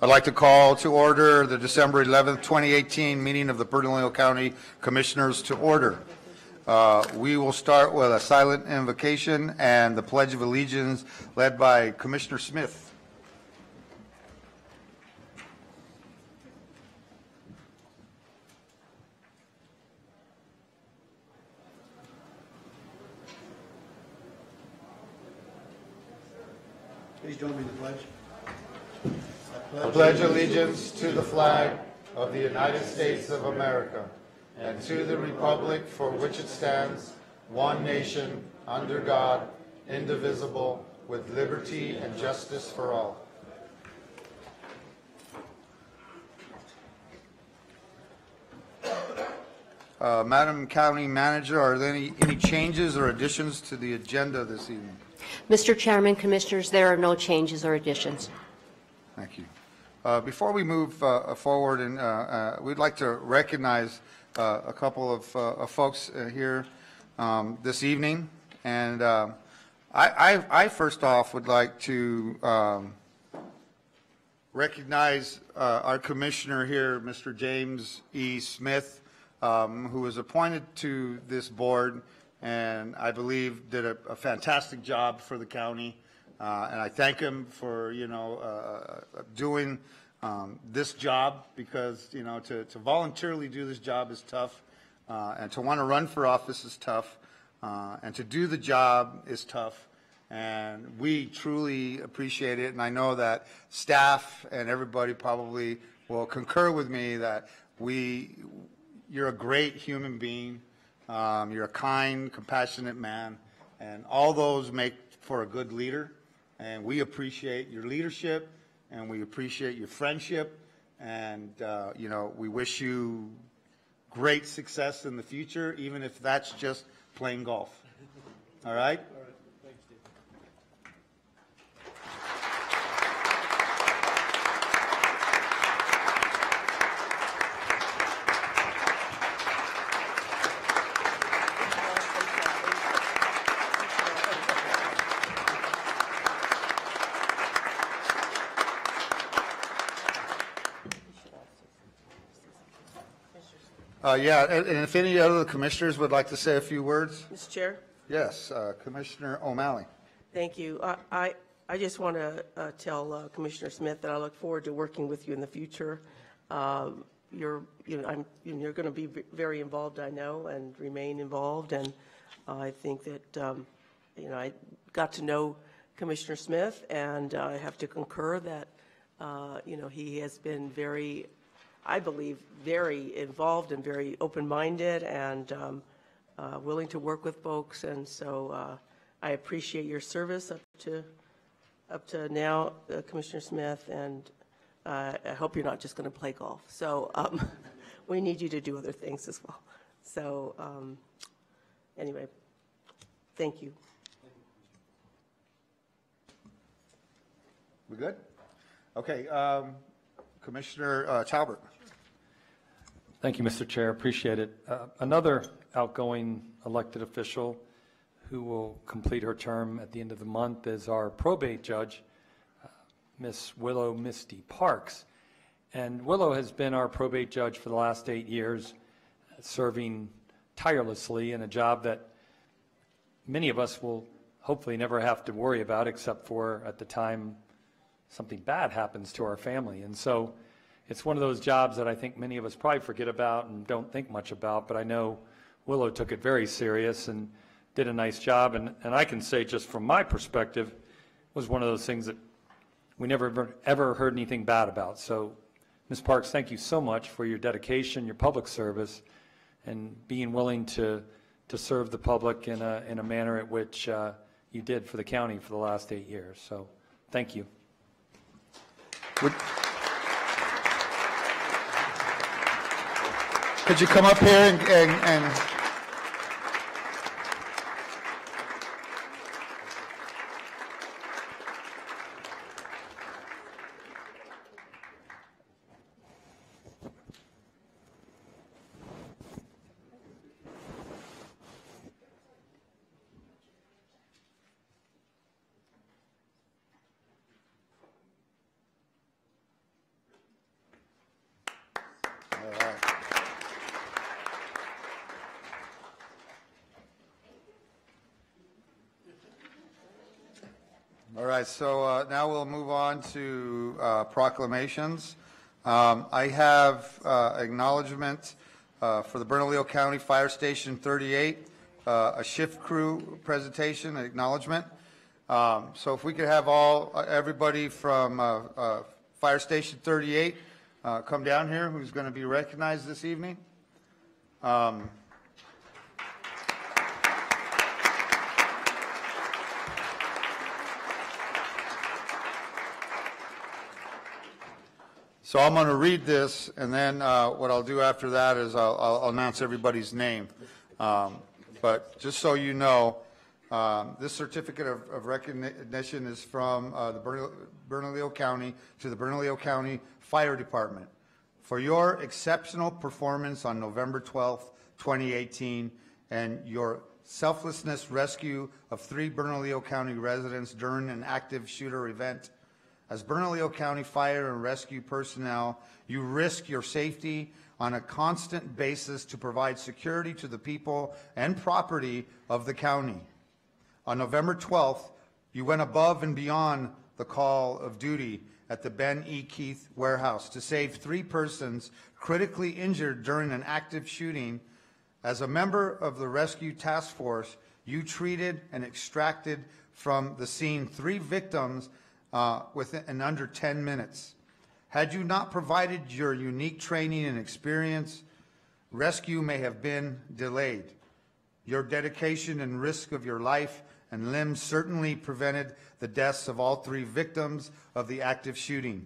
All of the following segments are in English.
I'd like to call to order the December 11th, 2018 meeting of the Bernalillo County Commissioners to order. We will start with a silent invocation and the Pledge of Allegiance led by Commissioner Smith. Please join me in the pledge. I pledge allegiance to the flag of the United States of America and to the republic for which it stands, one nation, under God, indivisible, with liberty and justice for all. Madam County Manager, are there any changes or additions to the agenda this evening? Mr. Chairman, Commissioners, there are no changes or additions. Thank you. Before we move forward, and we'd like to recognize a couple of folks here this evening. And I first off would like to recognize our commissioner here, Mr. James E. Smith, who was appointed to this board and I believe did a fantastic job for the county. And I thank him for, doing this job, because, to voluntarily do this job is tough, and to want to run for office is tough, and to do the job is tough. And we truly appreciate it. And I know that staff and everybody probably will concur with me that you're a great human being. You're a kind, compassionate man, and all those make for a good leader. And we appreciate your leadership, and we appreciate your friendship, and we wish you great success in the future, even if that's just playing golf. All right? All right. Thanks, Steve. And if any other commissioners would like to say a few words. Mr. Chair? Yes, Commissioner O'Malley. Thank you. I just want to tell Commissioner Smith that I look forward to working with you in the future. You're going to be very involved, I know, and remain involved. And I think that I got to know Commissioner Smith, and I have to concur that he has been very, I believe, very involved and very open-minded and willing to work with folks. And so I appreciate your service up to now, Commissioner Smith, and I hope you're not just going to play golf. So we need you to do other things as well. So anyway, thank you. We good? Okay. Commissioner Talbert. Thank you, Mr. Chair. Appreciate it. Another outgoing elected official who will complete her term at the end of the month is our probate judge, Miss Willow Misty Parks. And Willow has been our probate judge for the last 8 years, serving tirelessly in a job that many of us will hopefully never have to worry about, except for at the time something bad happens to our family. And so it's one of those jobs that I think many of us probably forget about and don't think much about, but I know Willow took it very serious and did a nice job. And I can say, just from my perspective, it was one of those things that we never ever heard anything bad about. So, Ms. Parks, thank you so much for your dedication, your public service, and being willing to serve the public in a manner at which you did for the county for the last 8 years. So, thank you. Could you come up here and All right, so now we'll move on to proclamations. I have acknowledgement for the Bernalillo County Fire Station 38, a shift crew presentation, acknowledgement. So if we could have everybody from Fire Station 38 come down here, who's going to be recognized this evening. So I'm going to read this, and then what I'll do after that is I'll announce everybody's name. But just so you know, this certificate of recognition is from the Bernalillo County to the Bernalillo County Fire Department for your exceptional performance on November 12th, 2018, and your selflessness rescue of 3 Bernalillo County residents during an active shooter event. As Bernalillo County Fire and Rescue personnel, you risk your safety on a constant basis to provide security to the people and property of the county. On November 12th, you went above and beyond the call of duty at the Ben E. Keith warehouse to save 3 persons critically injured during an active shooting. As a member of the rescue task force, you treated and extracted from the scene 3 victims within under 10 minutes. Had you not provided your unique training and experience, rescue may have been delayed. Your dedication and risk of your life and limbs certainly prevented the deaths of all 3 victims of the active shooting.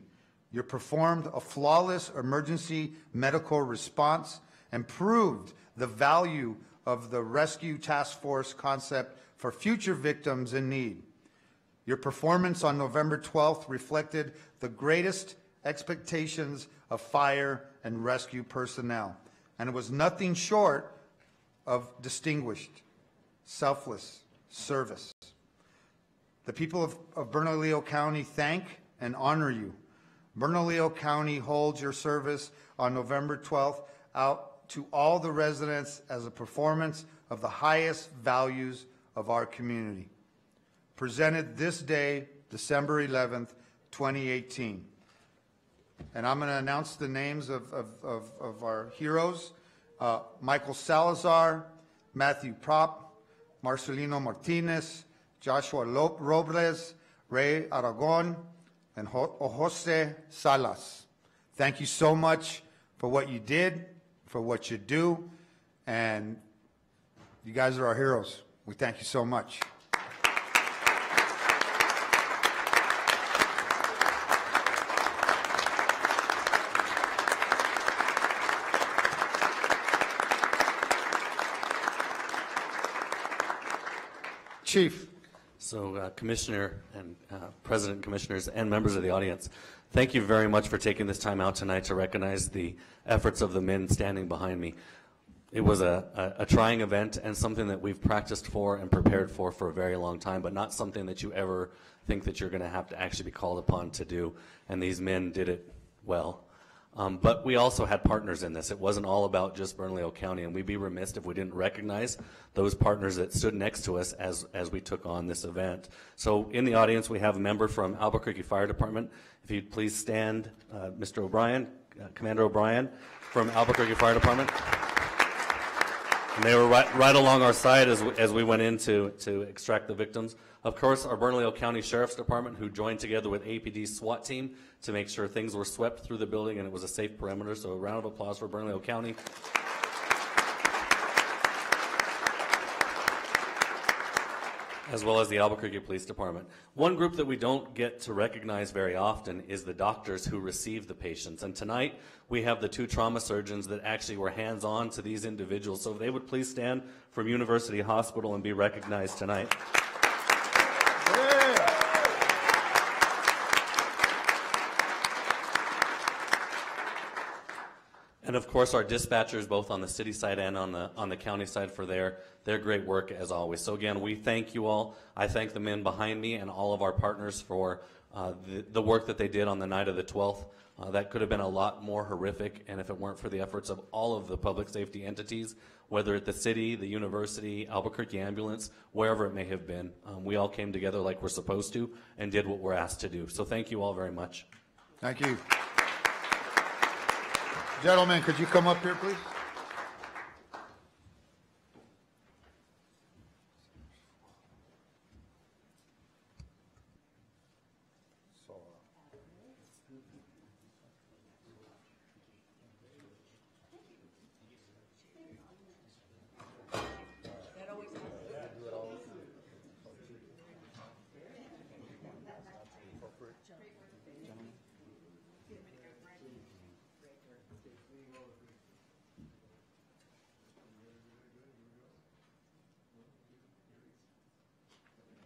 You performed a flawless emergency medical response and proved the value of the rescue task force concept for future victims in need. Your performance on November 12th reflected the greatest expectations of fire and rescue personnel, and it was nothing short of distinguished, selfless service. The people of Bernalillo County thank and honor you. Bernalillo County holds your service on November 12th out to all the residents as a performance of the highest values of our community. Presented this day, December 11th, 2018. And I'm going to announce the names of our heroes. Michael Salazar, Matthew Prop, Marcelino Martinez, Joshua Robles, Ray Aragon, and Jose Salas. Thank you so much for what you did, for what you do, and you guys are our heroes. We thank you so much. Chief. So, Commissioner and President, Commissioners, and members of the audience, thank you very much for taking this time out tonight to recognize the efforts of the men standing behind me. It was a trying event and something that we've practiced for and prepared for a very long time, but not something that you ever think that you're going to have to actually be called upon to do, and these men did it well. But we also had partners in this. It wasn't all about just Bernalillo County, and we'd be remiss if we didn't recognize those partners that stood next to us as we took on this event. So in the audience, we have a member from Albuquerque Fire Department. If you'd please stand, Mr. O'Brien, Commander O'Brien from Albuquerque Fire Department. And they were right along our side as we went in to extract the victims. Of course, our Bernalillo County Sheriff's Department, who joined together with APD's SWAT team to make sure things were swept through the building and it was a safe perimeter. So a round of applause for Bernalillo County. As well as the Albuquerque Police Department. One group that we don't get to recognize very often is the doctors who receive the patients. And tonight, we have the 2 trauma surgeons that actually were hands-on to these individuals. So if they would please stand from University Hospital and be recognized tonight. And of course, our dispatchers, both on the city side and on the county side, for their great work as always. So again, we thank you all. I thank the men behind me and all of our partners for the work that they did on the night of the 12th That could have been a lot more horrific, and if it weren't for the efforts of all of the public safety entities, whether at the city, the university, Albuquerque Ambulance, wherever it may have been, we all came together like we're supposed to and did what we're asked to do. So thank you all very much. Thank you. Gentlemen, could you come up here, please?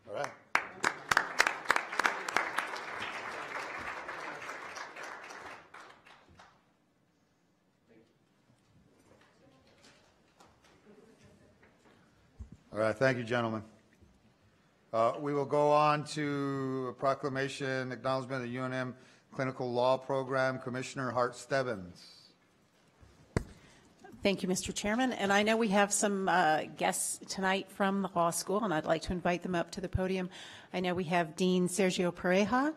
All right. All right, thank you, gentlemen. We will go on to a proclamation, acknowledgement of the UNM Clinical Law Program. Commissioner Hart Stebbins. Thank you, Mr. Chairman. And I know we have some guests tonight from the law school, and I'd like to invite them up to the podium. I know we have Dean Sergio Pareja,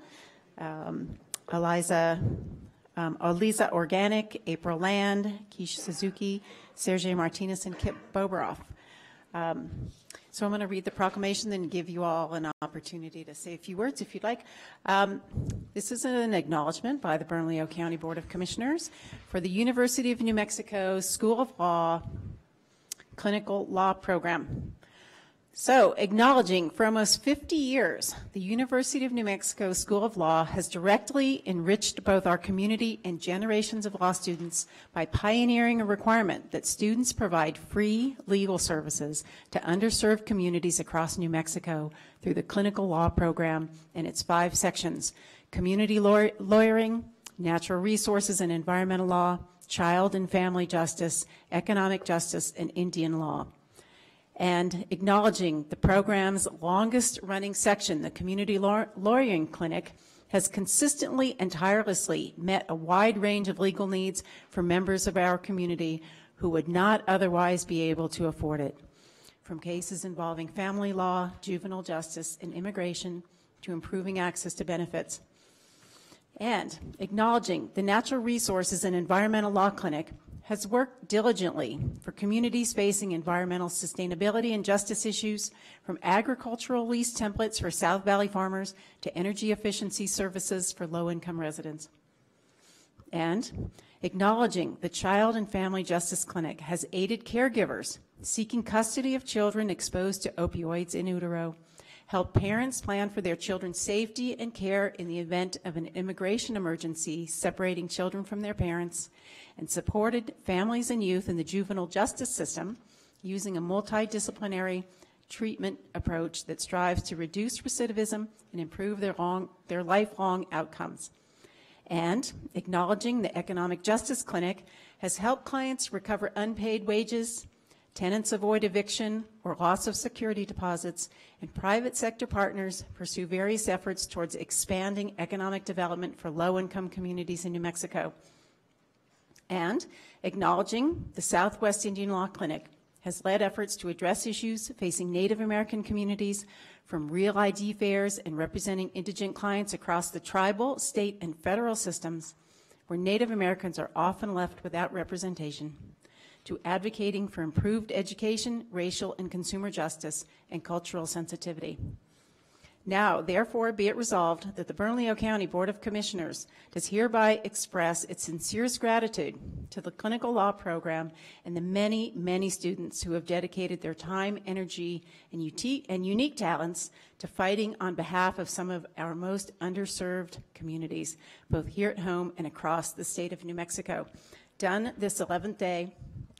Eliza Organic, April Land, Keisha Suzuki, Sergio Martinez, and Kip Bobroff. So I'm going to read the proclamation and give you all an opportunity to say a few words if you'd like. This is an acknowledgement by the Bernalillo County Board of Commissioners for the University of New Mexico School of Law Clinical Law Program. So, acknowledging for almost 50 years, the University of New Mexico School of Law has directly enriched both our community and generations of law students by pioneering a requirement that students provide free legal services to underserved communities across New Mexico through the clinical law program and its 5 sections: community lawyering, natural resources and environmental law, child and family justice, economic justice, and Indian law. And acknowledging the program's longest running section, the Community Lawyering Clinic, has consistently and tirelessly met a wide range of legal needs for members of our community who would not otherwise be able to afford it. From cases involving family law, juvenile justice, and immigration, to improving access to benefits. And acknowledging the Natural Resources and Environmental Law Clinic has worked diligently for communities facing environmental sustainability and justice issues, from agricultural lease templates for South Valley farmers to energy efficiency services for low-income residents. And acknowledging the Child and Family Justice Clinic has aided caregivers seeking custody of children exposed to opioids in utero, helped parents plan for their children's safety and care in the event of an immigration emergency separating children from their parents, and supported families and youth in the juvenile justice system using a multidisciplinary treatment approach that strives to reduce recidivism and improve their lifelong outcomes. And acknowledging the Economic Justice Clinic has helped clients recover unpaid wages, tenants avoid eviction or loss of security deposits, and private sector partners pursue various efforts towards expanding economic development for low-income communities in New Mexico. And acknowledging the Southwest Indian Law Clinic has led efforts to address issues facing Native American communities, from real ID fairs and representing indigent clients across the tribal, state, and federal systems, where Native Americans are often left without representation, to advocating for improved education, racial and consumer justice, and cultural sensitivity. Now, therefore, be it resolved that the Bernalillo County Board of Commissioners does hereby express its sincerest gratitude to the clinical law program and the many, many students who have dedicated their time, energy, and unique talents to fighting on behalf of some of our most underserved communities, both here at home and across the state of New Mexico. Done this 11th day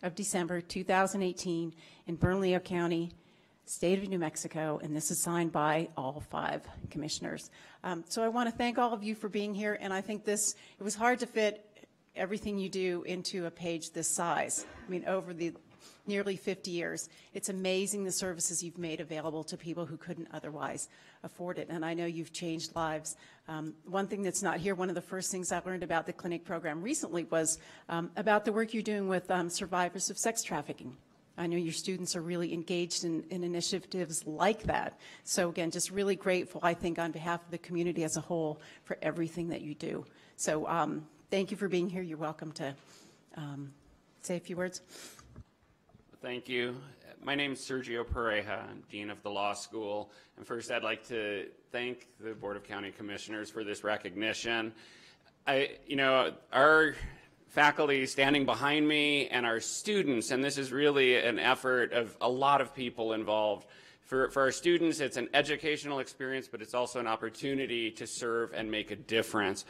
of December 2018 in Bernalillo County, State of New Mexico, and this is signed by all 5 commissioners. So I want to thank all of you for being here, and I think it was hard to fit everything you do into a page this size. I mean, over the nearly 50 years. It's amazing the services you've made available to people who couldn't otherwise afford it, and I know you've changed lives. One thing that's not here, one of the first things I learned about the clinic program recently was about the work you're doing with survivors of sex trafficking. I know your students are really engaged in initiatives like that. So again, just really grateful, I think, on behalf of the community as a whole for everything that you do. So thank you for being here. You're welcome to say a few words. Thank you. My name is Sergio Pareja. I'm Dean of the Law School. And first, I'd like to thank the Board of County Commissioners for this recognition. Our faculty standing behind me and our students, and this is really an effort of a lot of people involved. For our students, it's an educational experience, but it's also an opportunity to serve and make a difference.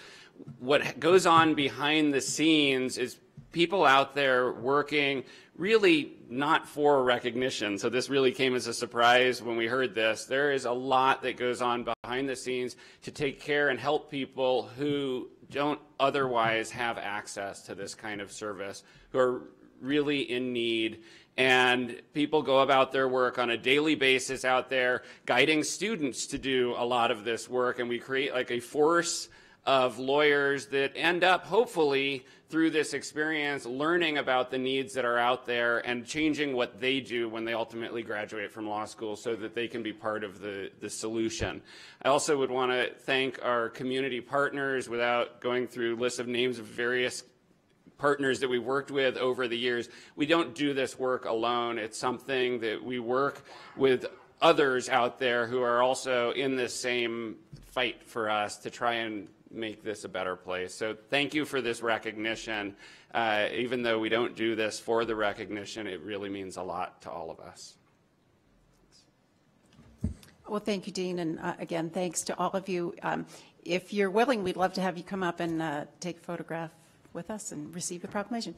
What goes on behind the scenes is people out there working really not for recognition. So this really came as a surprise when we heard this. There is a lot that goes on behind the scenes to take care and help people who don't otherwise have access to this kind of service, who are really in need. And people go about their work on a daily basis out there, guiding students to do a lot of this work. And we create like a force of lawyers that end up, hopefully, through this experience, learning about the needs that are out there and changing what they do when they ultimately graduate from law school so that they can be part of the solution. I also would want to thank our community partners, without going through lists of names of various partners that we worked with over the years. We don't do this work alone. It's something that we work with others out there who are also in this same fight for us to try and make this a better place. So thank you for this recognition. Even though we don't do this for the recognition, it really means a lot to all of us. Well, thank you, Dean, and again, thanks to all of you. If you're willing, we'd love to have you come up and take a photograph with us and receive the proclamation.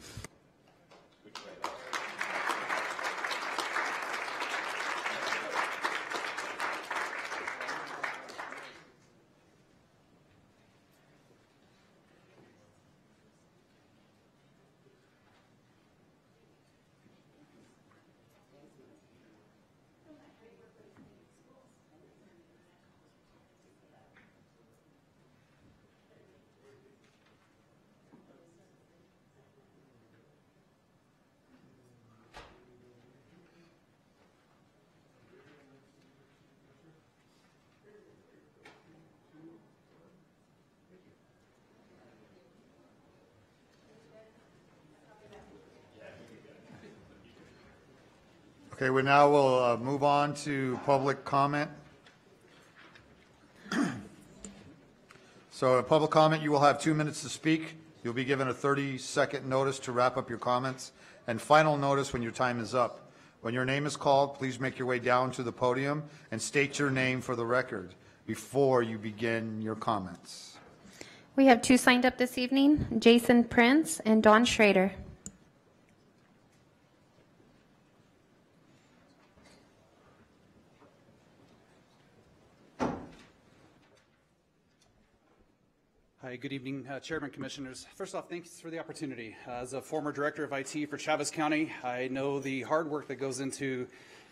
Okay, we now will move on to public comment. So, public comment, you will have 2 minutes to speak. You'll be given a 30-second notice to wrap up your comments, and final notice when your time is up. When your name is called, please make your way down to the podium and state your name for the record before you begin your comments. We have two signed up this evening, Jason Prince and Dawn Schrader. Hi, good evening, Chairman, Commissioners. First off, thanks for the opportunity. As a former Director of IT for Chavez County, I know the hard work that goes into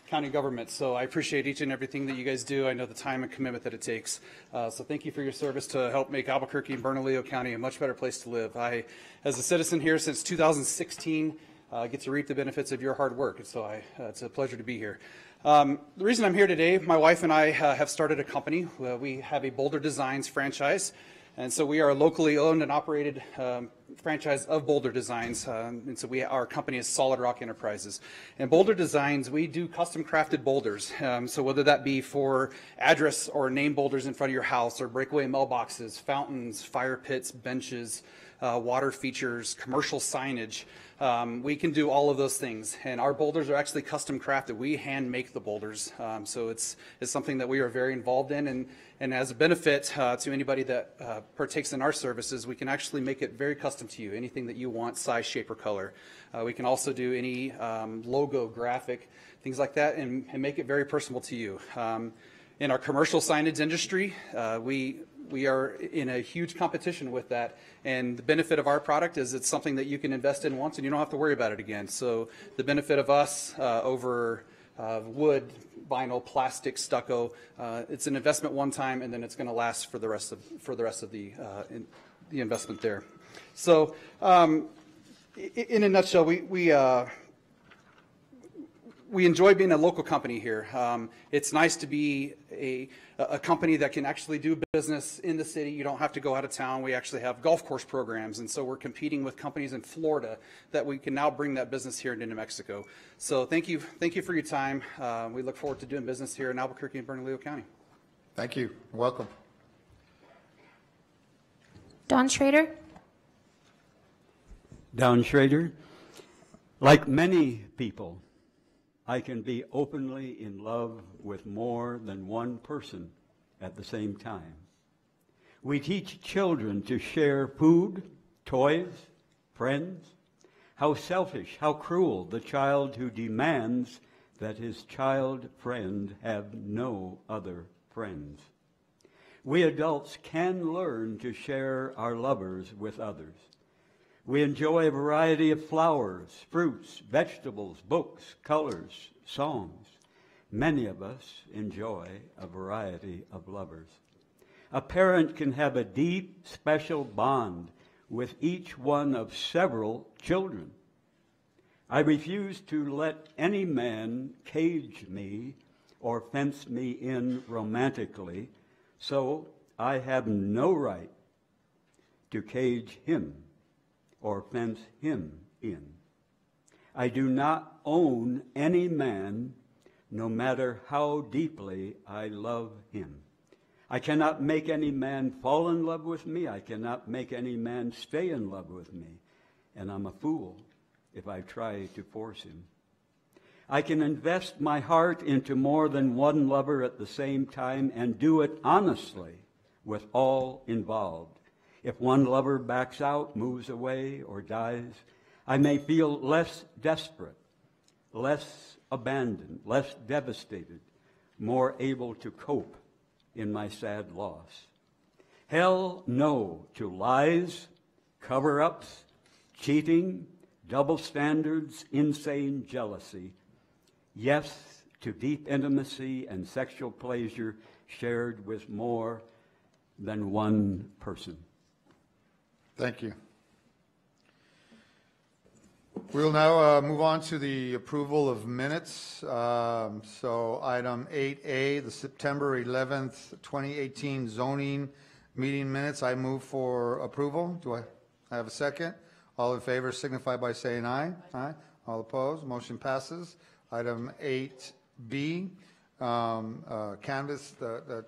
county government, so I appreciate each and everything that you guys do. I know the time and commitment that it takes. So thank you for your service to help make Albuquerque and Bernalillo County a much better place to live. I, as a citizen here since 2016, get to reap the benefits of your hard work, and so it's a pleasure to be here. The reason I'm here today, my wife and I have started a company. We have a Boulder Designs franchise. And so we are a locally owned and operated franchise of Boulder Designs. And so our company is Solid Rock Enterprises. And Boulder Designs, we do custom crafted boulders. So whether that be for address or name boulders in front of your house, or breakaway mailboxes, fountains, fire pits, benches, water features, commercial signage, we can do all of those things. And our boulders are actually custom crafted. We hand make the boulders. So it's something that we are very involved in. And as a benefit to anybody that partakes in our services, we can actually make it very custom to you, anything that you want, size, shape, or color. We can also do any logo, graphic, things like that, and make it very personal to you. in our commercial signage industry. We are in a huge competition with that, and the benefit of our product is it's something that you can invest in once and you don't have to worry about it again. So the benefit of us over wood, vinyl, plastic, stucco, it's an investment one time, and then it's going to last for the rest of the investment there. So in a nutshell, we enjoy being a local company here. It's nice to be a company that can actually do business in the city. You don't have to go out of town. We actually have golf course programs, and so we're competing with companies in Florida that we can now bring that business here into New Mexico. So thank you for your time. We look forward to doing business here in Albuquerque and Bernalillo County. Thank you. Welcome. Don Schrader. Don Schrader. Like many people, I can be openly in love with more than one person at the same time. We teach children to share food, toys, friends. How selfish, how cruel the child who demands that his child friend have no other friends. We adults can learn to share our lovers with others. We enjoy a variety of flowers, fruits, vegetables, books, colors, songs. Many of us enjoy a variety of lovers. A parent can have a deep, special bond with each one of several children. I refuse to let any man cage me or fence me in romantically, so I have no right to cage him or fence him in. I do not own any man, no matter how deeply I love him. I cannot make any man fall in love with me. I cannot make any man stay in love with me. And I'm a fool if I try to force him. I can invest my heart into more than one lover at the same time and do it honestly with all involved. If one lover backs out, moves away, or dies, I may feel less desperate, less abandoned, less devastated, more able to cope in my sad loss. Hell no to lies, cover-ups, cheating, double standards, insane jealousy. Yes to deep intimacy and sexual pleasure shared with more than one person. Thank you. We'll now move on to the approval of minutes. So item 8A, the September 11th, 2018 zoning meeting minutes. I move for approval. Do I have a second? All in favor signify by saying aye. Aye. All opposed, motion passes. Item 8B, Canvas, the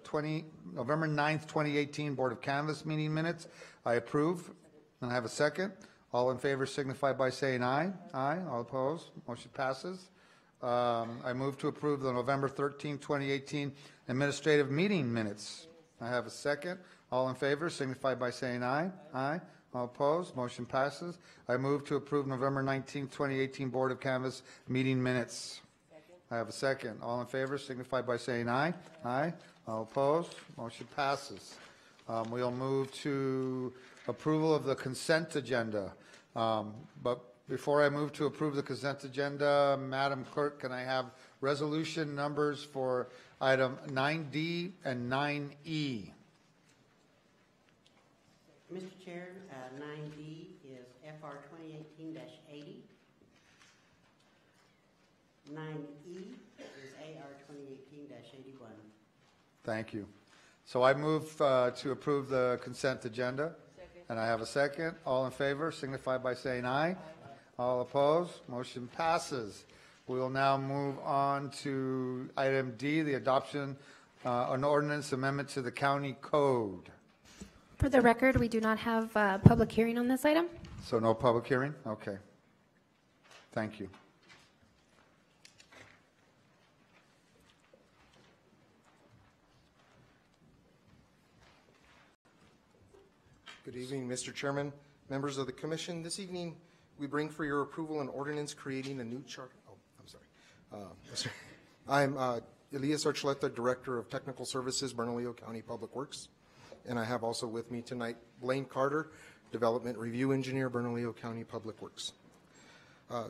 November 9th, 2018 Board of Canvas meeting minutes. I approve. And I have a second. All in favor signify by saying aye. Aye. All opposed, motion passes. I move to approve the November 13th, 2018 administrative meeting minutes. I have a second. All in favor signify by saying aye. Aye. All opposed, motion passes. I move to approve November 19th, 2018 Board of Canvas meeting minutes. I have a second. All in favor signify by saying aye. Aye. All opposed, motion passes. We'll move to approval of the consent agenda. But before I move to approve the consent agenda, Madam Clerk, can I have resolution numbers for item 9D and 9E? Mr. Chair, 9D is FR 2018-80. 9E is AR 2018-81. Thank you. So I move to approve the consent agenda. Second. And I have a second. All in favor signify by saying aye. Aye. All opposed, motion passes. We will now move on to item D, the adoption an ordinance amendment to the county code. For the record, we do not have a public hearing on this item. So no public hearing? Okay. Thank you. Good evening, Mr. Chairman, members of the Commission. This evening, we bring for your approval an ordinance creating a new charter. Oh, I'm sorry. I'm Elias Archuleta, Director of Technical Services, Bernalillo County Public Works. And I have also with me tonight Blaine Carter, Development Review Engineer, Bernalillo County Public Works.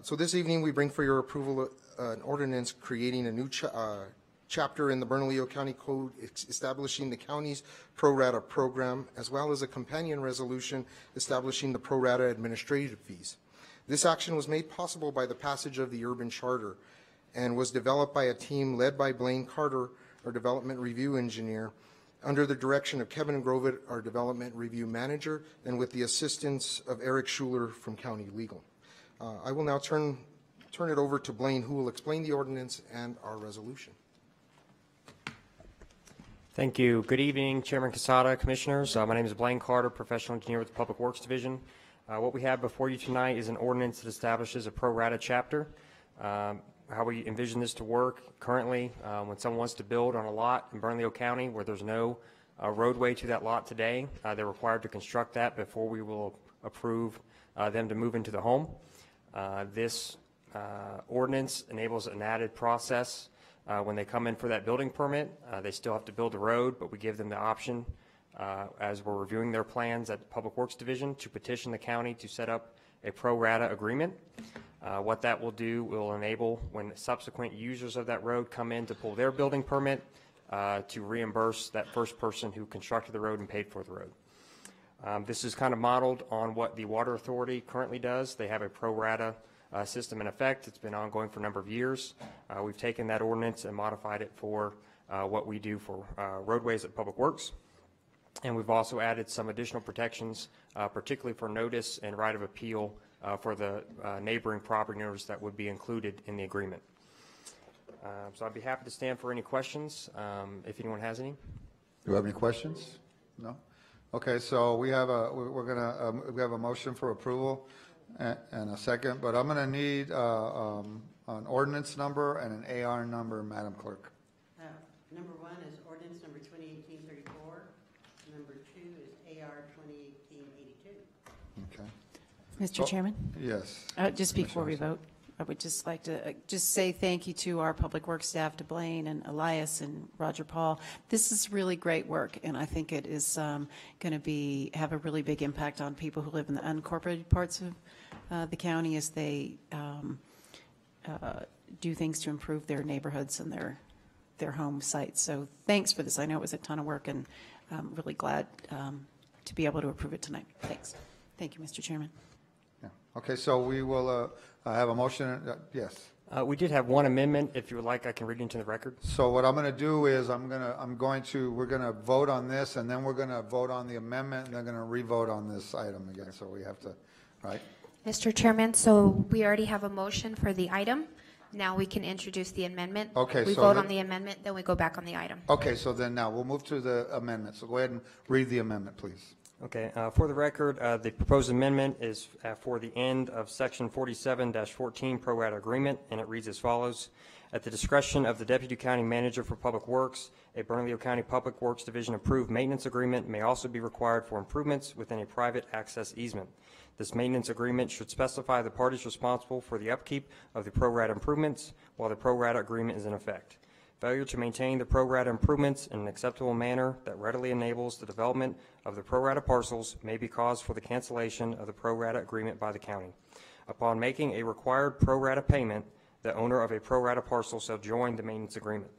So this evening we bring for your approval an ordinance creating a new chapter in the Bernalillo County Code establishing the county's pro rata program, as well as a companion resolution establishing the pro rata administrative fees. This action was made possible by the passage of the Urban Charter and was developed by a team led by Blaine Carter, our Development Review Engineer, under the direction of Kevin Grovett, our Development Review Manager, and with the assistance of Eric Schuler from County Legal. I will now turn it over to Blaine, who will explain the ordinance and our resolution. Thank you. Good evening, Chairman Casada, Commissioners. My name is Blaine Carter, Professional Engineer with the Public Works Division. What we have before you tonight is an ordinance that establishes a pro rata chapter. How we envision this to work currently, when someone wants to build on a lot in Bernalillo County where there's no roadway to that lot today, they're required to construct that before we will approve them to move into the home. This ordinance enables an added process. When they come in for that building permit, they still have to build a road, but we give them the option, as we're reviewing their plans at the Public Works Division, to petition the county to set up a pro rata agreement. What that will do will enable, when subsequent users of that road come in to pull their building permit, to reimburse that first person who constructed the road and paid for the road. This is kind of modeled on what the Water Authority currently does. They have a pro rata system in effect. It's been ongoing for a number of years. We've taken that ordinance and modified it for what we do for roadways at Public Works. And we've also added some additional protections, particularly for notice and right of appeal for the neighboring property owners that would be included in the agreement. So I'd be happy to stand for any questions, if anyone has any. Do you have any questions? No? Okay, so we have we have a motion for approval and a second, but I'm going to need an ordinance number and an AR number, Madam Clerk. Number 1 is ordinance number 2018-34. Number 2 is AR 2018-82. Okay. Mr. Chairman? Yes. Just before we vote, I would just like to just say thank you to our Public Works staff, to Blaine and Elias and Roger Paul. This is really great work, and I think it is going to have a really big impact on people who live in the unincorporated parts of the county as they do things to improve their neighborhoods and their home sites. So thanks for this. I know it was a ton of work, and I'm really glad to be able to approve it tonight. Thanks. Thank you, Mr. Chairman. Yeah. Okay, so we will have a motion. Yes. We did have one amendment. If you would like, I can read it into the record. So what I'm going to do is we're going to vote on this, and then we're going to vote on the amendment, and they're going to re-vote on this item again. So we have to, right? Mr. Chairman, so we already have a motion for the item. Now we can introduce the amendment. Okay, we so vote on the amendment, then we go back on the item. Okay, so then now we'll move to the amendment. So go ahead and read the amendment, please. Okay, for the record, the proposed amendment is for the end of section 47-14 pro rata agreement, and it reads as follows. At the discretion of the Deputy County Manager for Public Works, a Bernalillo County Public Works Division approved maintenance agreement may also be required for improvements within a private access easement. This maintenance agreement should specify the parties responsible for the upkeep of the pro rata improvements while the pro rata agreement is in effect. Failure to maintain the pro rata improvements in an acceptable manner that readily enables the development of the pro rata parcels may be cause for the cancellation of the pro rata agreement by the county. Upon making a required pro rata payment, the owner of a pro rata parcel shall join the maintenance agreement.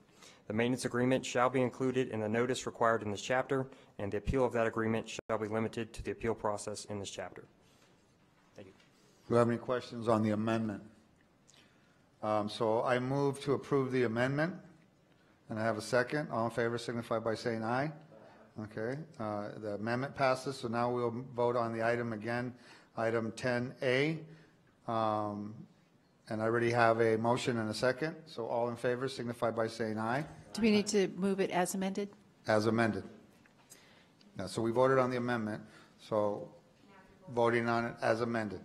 The maintenance agreement shall be included in the notice required in this chapter, and the appeal of that agreement shall be limited to the appeal process in this chapter. Thank you. Do you have any questions on the amendment? So I move to approve the amendment. And I have a second. All in favor signify by saying aye. Okay. The amendment passes. So now we'll vote on the item again, item 10A. And I already have a motion and a second. So all in favor signify by saying aye. Do we need to move it as amended? As amended. Now, so we voted on the amendment. So voting on it as amended.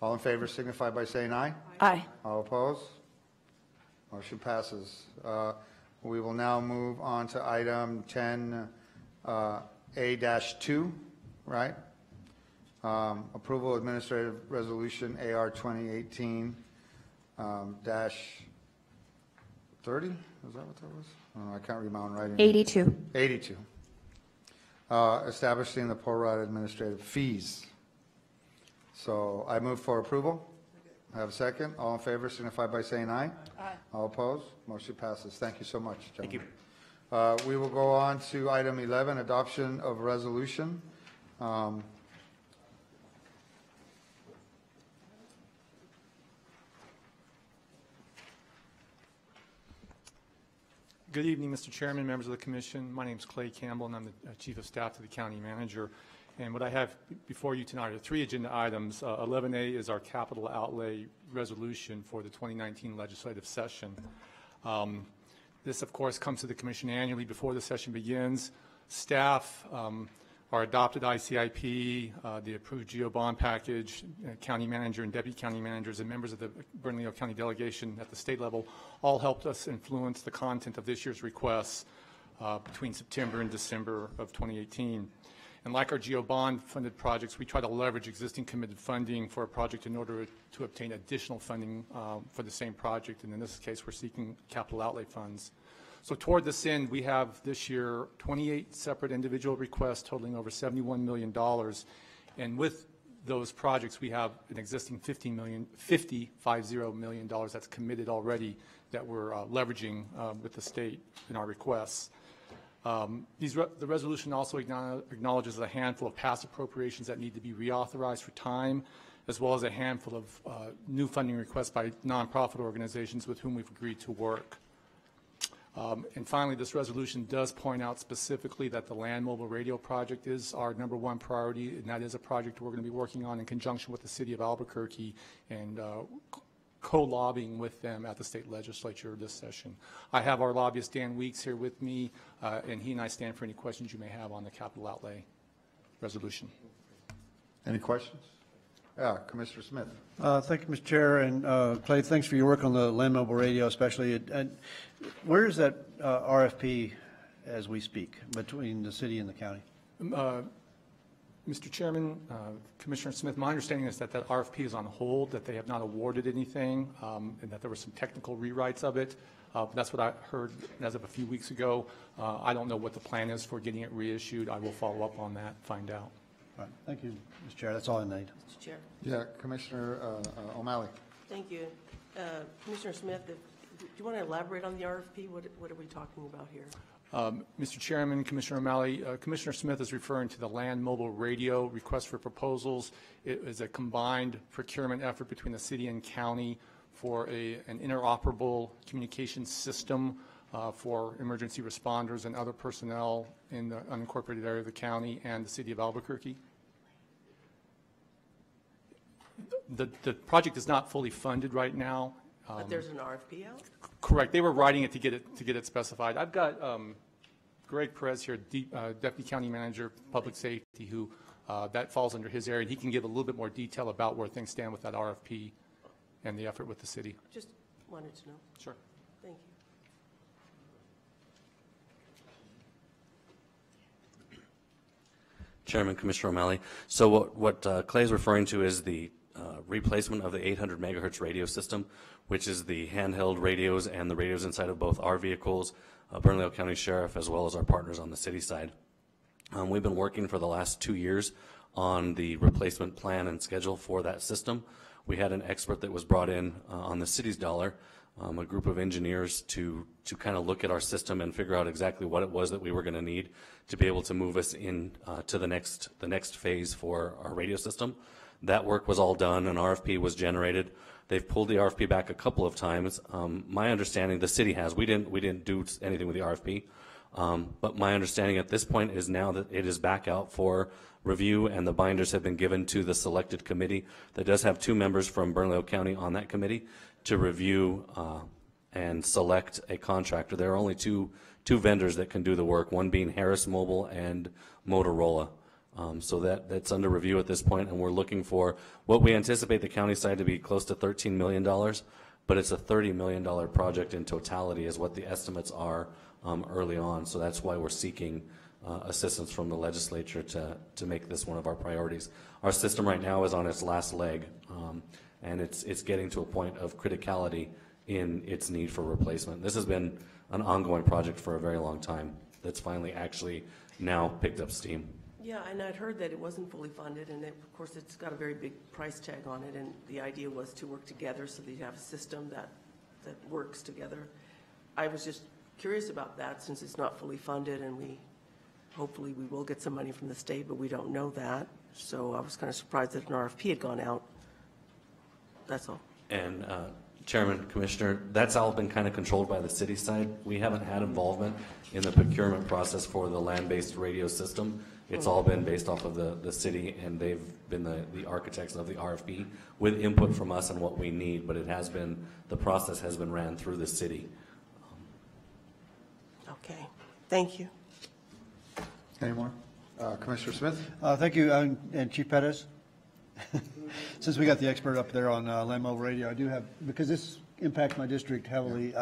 All in favor signify by saying aye. Aye. All opposed? Motion passes. We will now move on to item 10A-2, right? Approval Administrative Resolution AR 2018 30? Is that what that was? Oh, I can't read my own writing. 82. 82. Establishing the pro rata administrative fees. So I move for approval. I have a second. All in favor signify by saying aye. Aye. All opposed? Motion passes. Thank you so much, gentlemen. Thank you. We will go on to item 11, adoption of resolution. Good evening, Mr. Chairman, members of the Commission. My name is Clay Campbell, and I'm the Chief of Staff to the County Manager. And what I have before you tonight are 3 agenda items. 11A is our capital outlay resolution for the 2019 legislative session. This, of course, comes to the Commission annually before the session begins. Staff, our adopted ICIP, the approved GEO bond package, county manager and deputy county managers, and members of the Bernalillo County delegation at the state level all helped us influence the content of this year's requests between September and December of 2018. And like our GEO bond funded projects, we try to leverage existing committed funding for a project in order to obtain additional funding for the same project. And in this case, we're seeking capital outlay funds. So toward this end, we have this year 28 separate individual requests totaling over $71 million. And with those projects, we have an existing $50 million that's committed already that we're leveraging with the state in our requests. The resolution also acknowledges a handful of past appropriations that need to be reauthorized for time, as well as a handful of new funding requests by nonprofit organizations with whom we've agreed to work. And finally, this resolution does point out specifically that the land mobile radio project is our #1 priority, and that is a project we're going to be working on in conjunction with the city of Albuquerque and co-lobbying with them at the state legislature this session. I have our lobbyist Dan Weeks here with me, and he and I stand for any questions you may have on the capital outlay resolution. Any questions? Yeah, Commissioner Smith. Thank you, Mr. Chair, and Clay, thanks for your work on the land mobile radio especially. And where is that RFP as we speak between the city and the county? Mr. Chairman, Commissioner Smith, my understanding is that that RFP is on hold, that they have not awarded anything, and that there were some technical rewrites of it. That's what I heard as of a few weeks ago. I don't know what the plan is for getting it reissued. I will follow up on that, find out. All right. Thank you, Mr. Chair. That's all I need. Mr. Chair. Yeah, Commissioner O'Malley. Thank you. Commissioner Smith, do you want to elaborate on the RFP? What are we talking about here? Mr. Chairman, Commissioner O'Malley, Commissioner Smith is referring to the land mobile radio request for proposals. It is a combined procurement effort between the city and county for an interoperable communication system for emergency responders and other personnel in the unincorporated area of the county and the city of Albuquerque. The project is not fully funded right now. But there's an RFP out? Correct. They were writing it to get it specified. I've got Greg Perez here, Deputy County Manager, Public Safety, who that falls under his area, and he can give a little bit more detail about where things stand with that RFP and the effort with the city. Just wanted to know. Sure. Thank you. Chairman, Commissioner O'Malley. So what Clay is referring to is the replacement of the 800 megahertz radio system, which is the handheld radios and the radios inside of both our vehicles, Bernalillo County Sheriff, as well as our partners on the city side. We've been working for the last 2 years on the replacement plan and schedule for that system. We had an expert that was brought in on the city's dollar, a group of engineers to kind of look at our system and figure out exactly what it was that we were going to need to be able to move us in to the next phase for our radio system. That work was all done. An RFP was generated. They've pulled the RFP back a couple of times. My understanding, the city has. We didn't do anything with the RFP, but my understanding at this point is now that it is back out for review, and the binders have been given to the selected committee that does have 2 members from Bernalillo County on that committee to review and select a contractor. There are only two vendors that can do the work, one being Harris Mobile and Motorola. So that's under review at this point, and we're looking for what we anticipate the county side to be close to $13 million, but it's a $30 million project in totality is what the estimates are early on. So that's why we're seeking assistance from the legislature to make this one of our priorities. Our system right now is on its last leg, and it's getting to a point of criticality in its need for replacement. This has been an ongoing project for a very long time that's finally actually now picked up steam. Yeah, and I'd heard that it wasn't fully funded, and of course, it's got a very big price tag on it, and the idea was to work together so that you have a system that works together. I was just curious about that, since it's not fully funded, and hopefully we will get some money from the state, but we don't know that. So I was kind of surprised that an RFP had gone out. That's all. And Chairman, Commissioner, that's all been kind of controlled by the city side. We haven't had involvement in the procurement process for the land-based radio system. It's all been based off of the city, and they've been the architects of the RFP with input from us on what we need, but the process has been ran through the city. Okay, thank you. Any more? Commissioner Smith? Thank you, and Chief Perez. Since we got the expert up there on land mobile radio, I do have, because this impacts my district heavily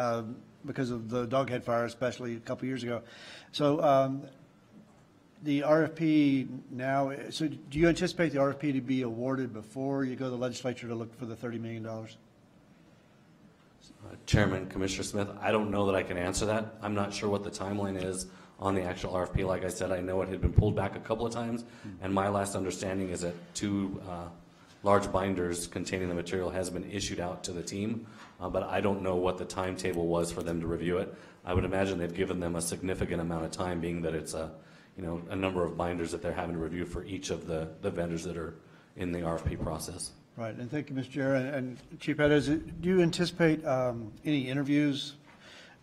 because of the Doghead fire, especially a couple years ago. So the RFP now, so do you anticipate the RFP to be awarded before you go to the legislature to look for the $30 million? Chairman, Commissioner Smith, I don't know that I can answer that. I'm not sure what the timeline is on the actual RFP. Like I said, I know it had been pulled back a couple of times, and my last understanding is that 2 large binders containing the material has been issued out to the team, but I don't know what the timetable was for them to review it. I would imagine they've given them a significant amount of time, being that it's a number of binders that they're having to review for each of the vendors that are in the RFP process. Right, and thank you, Mr. Chair. And Chief Perez, do you anticipate any interviews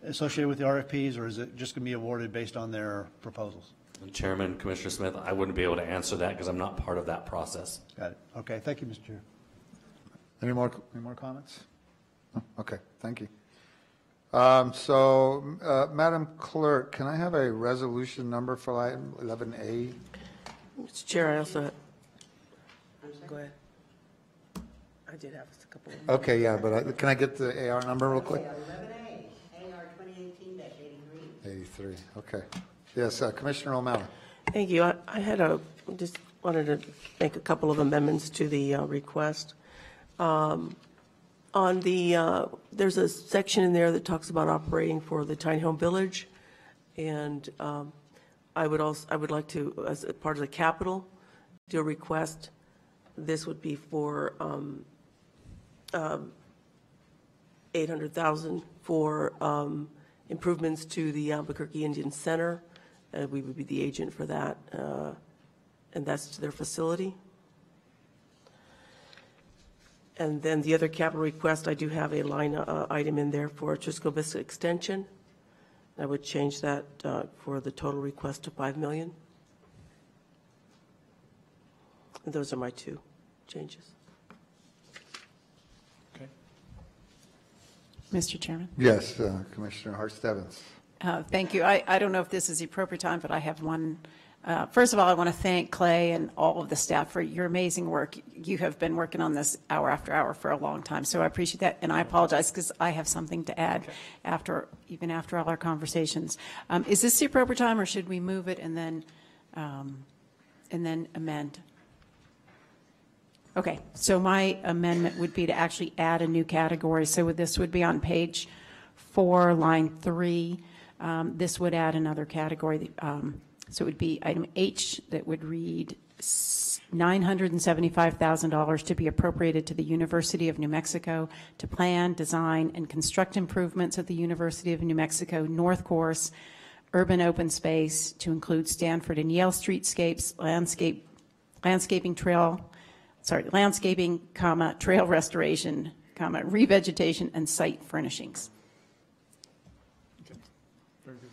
associated with the RFPs, or is it just going to be awarded based on their proposals? Chairman, Commissioner Smith, I wouldn't be able to answer that because I'm not part of that process. Got it. Okay, thank you, Mr. Chair. Any more comments? No? Okay, thank you. Madam Clerk, can I have a resolution number for item 11A? Mr. Chair, I also, go ahead. I did have a couple of. Okay, yeah, but can I get the AR number real quick? 11A, AR 2018-83. 83, okay. Yes, Commissioner O'Malley. Thank you. Just wanted to make a couple of amendments to the request. There's a section in there that talks about operating for the tiny home village, and I would like to, as a part of the capital, do a request. This would be for $800,000 for improvements to the Albuquerque Indian Center. We would be the agent for that, and that's to their facility. And then the other capital request, I do have a line item in there for Trisco Vista Extension. I would change that for the total request to $5 million. And those are my 2 changes. Okay. Mr. Chairman? Yes, Commissioner Hart-Stebbins. Thank you. I don't know if this is the appropriate time, but I have one. First of all, I want to thank Clay and all of the staff for your amazing work. You have been working on this hour after hour for a long time, so I appreciate that. And I apologize because I have something to add even after all our conversations. Is this the appropriate time, or should we move it and then amend? Okay, so my amendment would be to actually add a new category. So this would be on page 4, line 3. This would add another category. So it would be item H that would read $975,000 to be appropriated to the University of New Mexico to plan, design, and construct improvements at the University of New Mexico North Course urban open space to include Stanford and Yale streetscapes, landscaping, trail restoration, revegetation, and site furnishings. Very good.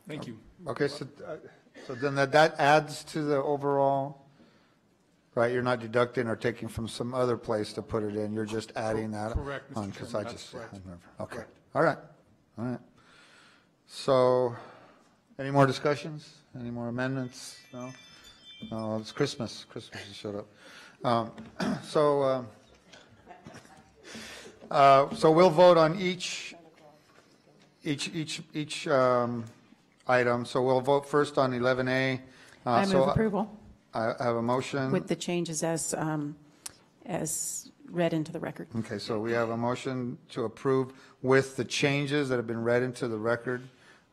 Thank you. Okay, so then that adds to the overall, right? You're not deducting or taking from some other place to put it in. You're just adding that Correct, Mr. on, because Chairman, I that's just, correct. I remember. Okay, Correct. all right. So, any more discussions? Any more amendments? No? No, it's Christmas. Christmas just showed up. So we'll vote on each item. So we'll vote first on 11A. I move approval I have a motion. with the changes as read into the record. Okay, so we have a motion to approve with the changes that have been read into the record,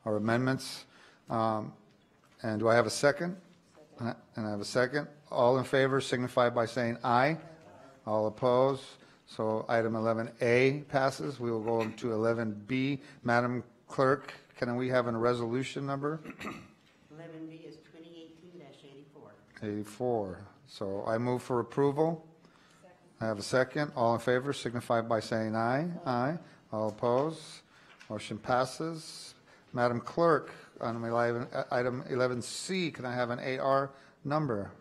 or amendments. And do I have a second? And I have a second. All in favor signify by saying aye. All opposed. So item 11A passes. We will go to 11B. Madam Clerk, can we have a resolution number? 11B is 2018-84. 84. So I move for approval. I have a second. All in favor signify by saying aye. Aye. All opposed. Motion passes. Madam Clerk, on item 11C, can I have an AR number?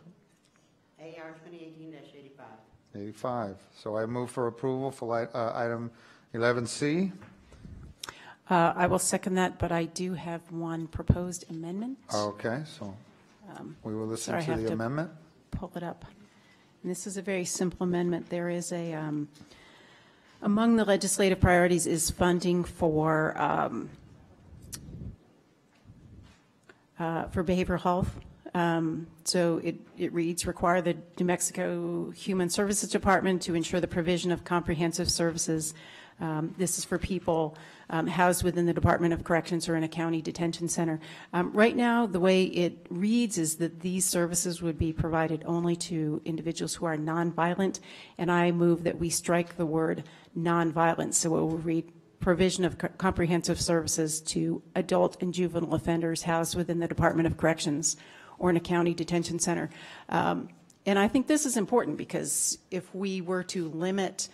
AR 2018-85. 85. So I move for approval for item 11C. I will second that, but I do have one proposed amendment. Okay, so we will listen Sorry, I to have the to amendment. pull it up. And this is a very simple amendment. There is a, among the legislative priorities is funding for behavioral health. So it reads, require the New Mexico Human Services Department to ensure the provision of comprehensive services. This is for people housed within the Department of Corrections or in a county detention center. Right now, the way it reads is that these services would be provided only to individuals who are nonviolent, and I move that we strike the word nonviolent. So it will read provision of comprehensive services to adult and juvenile offenders housed within the Department of Corrections or in a county detention center. And I think this is important because if we were to limit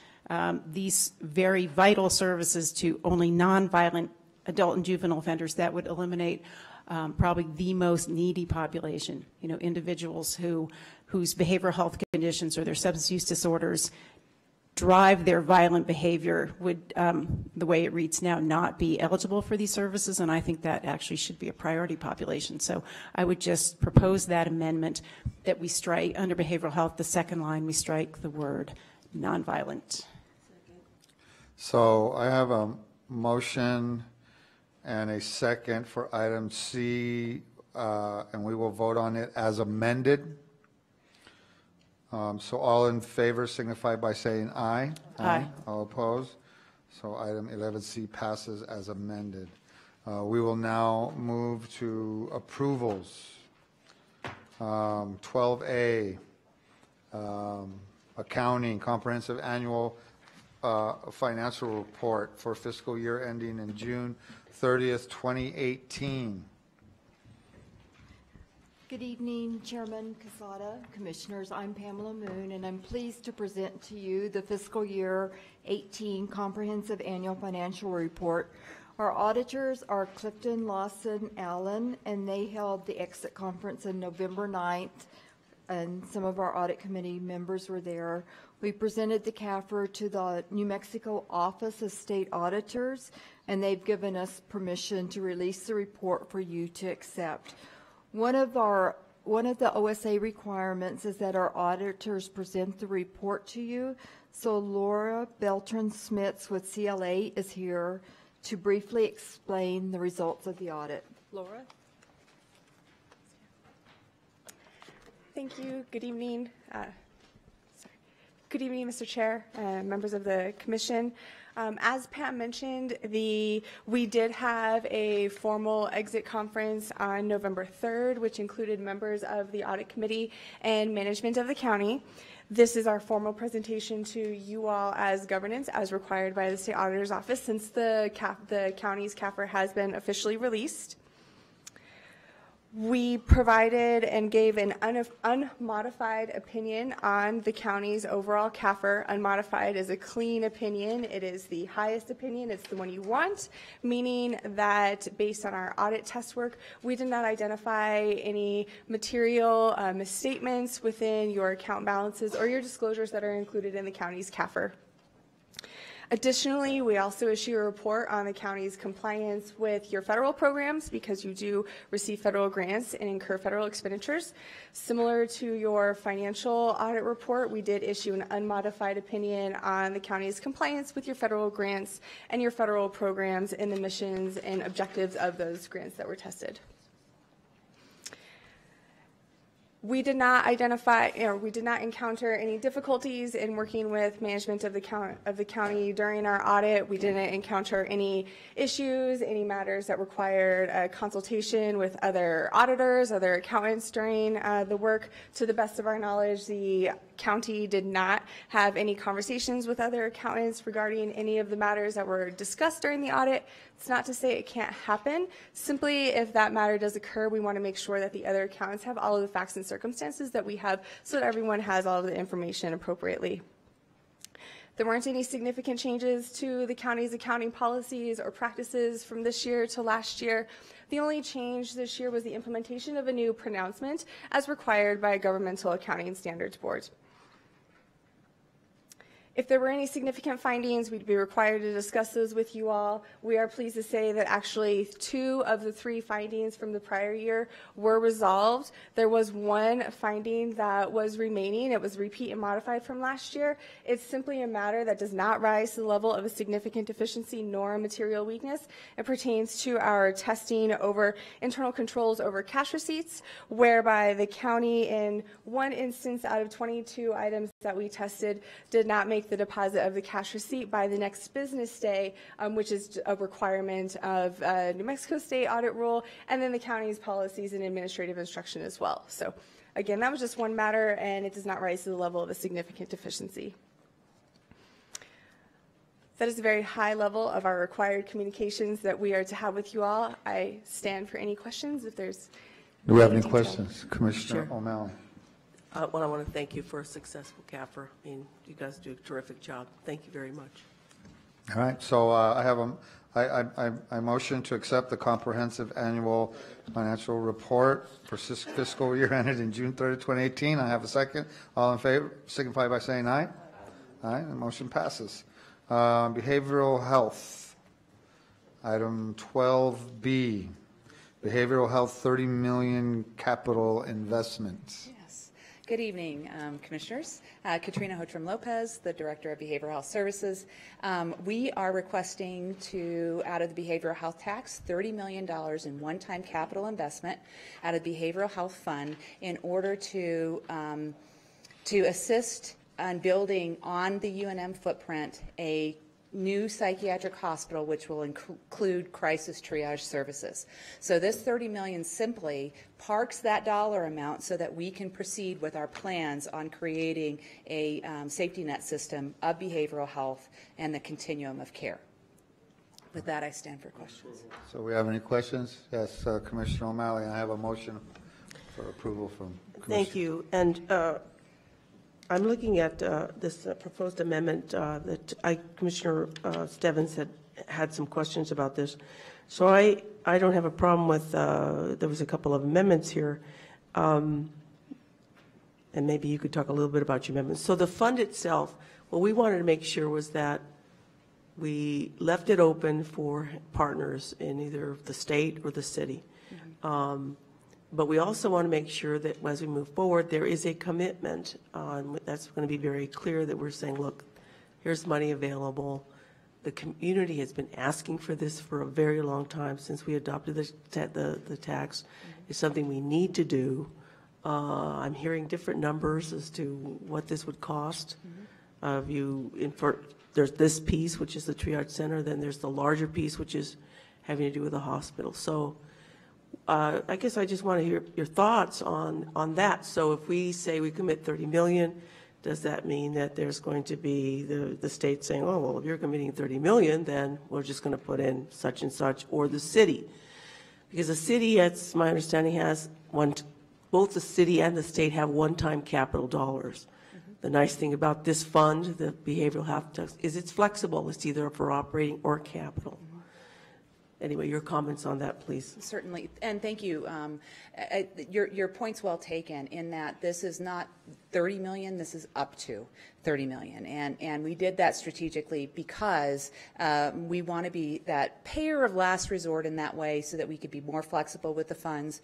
these very vital services to only nonviolent adult and juvenile offenders, that would eliminate probably the most needy population, you know, individuals whose behavioral health conditions or their substance use disorders drive their violent behavior would, the way it reads now, not be eligible for these services, and I think that actually should be a priority population. So I would just propose that amendment that we strike, under behavioral health, the second line, we strike the word nonviolent. So I have a motion and a second for item C, and we will vote on it as amended. So all in favor signify by saying aye. Aye. All opposed? So item 11C passes as amended. We will now move to approvals. 12A, accounting, comprehensive annual financial report for fiscal year ending in June 30th, 2018. Good evening, Chairman Casada, Commissioners. I'm Pamela Moon, and I'm pleased to present to you the fiscal year 18 Comprehensive Annual Financial Report. Our auditors are Clifton Lawson Allen, and they held the exit conference on November 9th, and some of our audit committee members were there. We presented the CAFR to the New Mexico Office of State Auditors, and they've given us permission to release the report for you to accept. One of the OSA requirements is that our auditors present the report to you. So Laura Beltran-Smits with CLA is here to briefly explain the results of the audit. Laura? Thank you. Good evening. Good evening, Mr. Chair, members of the Commission. As Pam mentioned, we did have a formal exit conference on November 3rd, which included members of the Audit Committee and management of the county. This is our formal presentation to you all as governance, as required by the State Auditor's Office, since the county's CAFR has been officially released. We provided and gave an unmodified opinion on the county's overall CAFR. Unmodified is a clean opinion. It is the highest opinion. It's the one you want, meaning that based on our audit test work, we did not identify any material misstatements within your account balances or your disclosures that are included in the county's CAFR. Additionally, we also issue a report on the county's compliance with your federal programs, because you do receive federal grants and incur federal expenditures. Similar to your financial audit report, we did issue an unmodified opinion on the county's compliance with your federal grants and your federal programs and the missions and objectives of those grants that were tested. We did not identify, or we did not encounter any difficulties in working with management of the county during our audit. We didn't encounter any issues, any matters that required a consultation with other auditors, other accountants during the work. To the best of our knowledge, the county did not have any conversations with other accountants regarding any of the matters that were discussed during the audit. It's not to say it can't happen. Simply, if that matter does occur, we want to make sure that the other accountants have all of the facts and circumstances that we have so that everyone has all of the information appropriately. There weren't any significant changes to the county's accounting policies or practices from this year to last year. The only change this year was the implementation of a new pronouncement as required by a governmental accounting standards board. If there were any significant findings, we'd be required to discuss those with you all. We are pleased to say that actually 2 of the 3 findings from the prior year were resolved. There was one finding that was remaining. It was repeat and modified from last year. It's simply a matter that does not rise to the level of a significant deficiency nor a material weakness. It pertains to our testing over internal controls over cash receipts, whereby the county in one instance out of 22 items that we tested did not make the deposit of the cash receipt by the next business day, which is a requirement of New Mexico State audit rule, and then the county's policies and administrative instruction as well. So again, that was just one matter, and it does not rise to the level of a significant deficiency. That is a very high level of our required communications that we are to have with you all. I stand for any questions if there's. Do we have any questions? Commissioner O'Malley. Well, I want to thank you for a successful CAFR. I mean, you guys do a terrific job. Thank you very much. All right, so I have I motion to accept the comprehensive annual financial report for fiscal year ended in June 30, 2018. I have a second. All in favor, signify by saying aye. Aye, the motion passes. Behavioral health, item 12B, behavioral health 30 million capital investment. Good evening, Commissioners. Katrina Hotram-Lopez, the Director of Behavioral Health Services. We are requesting to, out of the behavioral health tax, $30 million in one-time capital investment out of the Behavioral Health Fund in order to assist on building on the UNM footprint a new psychiatric hospital, which will include crisis triage services. So this $30 million simply parks that dollar amount so that we can proceed with our plans on creating a safety net system of behavioral health and the continuum of care. With that, I stand for questions. So we have any questions? Yes, Commissioner O'Malley, I have a motion for approval from Commissioner. Thank you. And I'm looking at this proposed amendment that Commissioner Stevens had some questions about this. So I don't have a problem with, there was a couple of amendments here. And maybe you could talk a little bit about your amendments. So the fund itself, what we wanted to make sure was that we left it open for partners in either the state or the city. But we also want to make sure that as we move forward, there is a commitment. That's going to be very clear that we're saying, look, here's money available. The community has been asking for this for a very long time since we adopted the tax. It's something we need to do. I'm hearing different numbers as to what this would cost. There's this piece, which is the triage center. Then there's the larger piece, which is having to do with the hospital. So I guess I just want to hear your thoughts on that. So if we say we commit 30 million, does that mean that there's going to be the state saying, oh, well, if you're committing 30 million, then we're just going to put in such and such, or the city? Because the city, it's my understanding, has both the city and the state have one-time capital dollars. The nice thing about this fund, the behavioral health tax, is it's flexible. It's either for operating or capital. Anyway, your comments on that, please. Certainly, and thank you. Your point's well taken in that this is not 30 million, this is up to 30 million. And we did that strategically because we want to be that payer of last resort in that way so that we could be more flexible with the funds.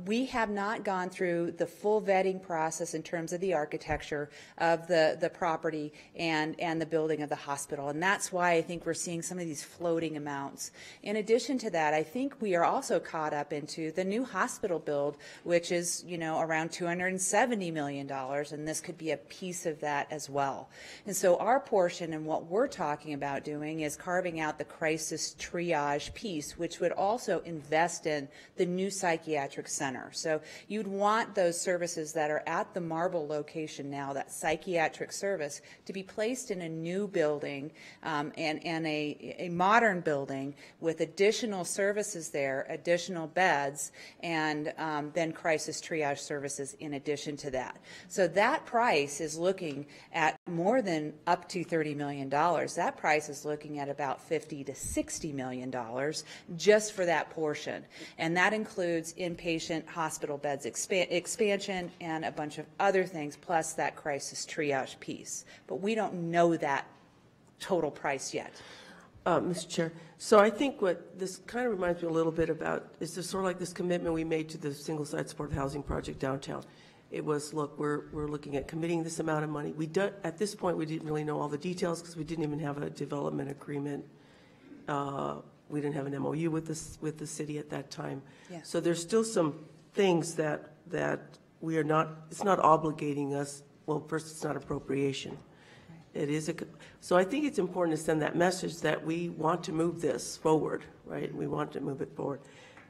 We have not gone through the full vetting process in terms of the architecture of the property and the building of the hospital. And that's why I think we're seeing some of these floating amounts. In addition to that, I think we are also caught up into the new hospital build, which is, you know, around $270 million, and this could be a piece of that as well. And so our portion and what we're talking about doing is carving out the crisis triage piece, which would also invest in the new psychiatric center. So you'd want those services that are at the Marble location now, that psychiatric service, to be placed in a new building and a modern building with additional services there, additional beds, and then crisis triage services in addition to that. So that price is looking at more than up to $30 million. That price is looking at about $50 to $60 million just for that portion. And that includes inpatient hospital beds expansion and a bunch of other things, plus that crisis triage piece. But we don't know that total price yet. Mr. Chair, so I think what this kind of reminds me a little bit about is this sort of like this commitment we made to the single-site supportive housing project downtown. It was, look, we're looking at committing this amount of money. At this point, we didn't really know all the details because we didn't even have a development agreement. We didn't have an MOU with the city at that time. Yeah. So there's still some things that we are not, it's not obligating us. Well, first, it's not appropriation. It is so I think it's important to send that message that we want to move this forward, right? We want to move it forward.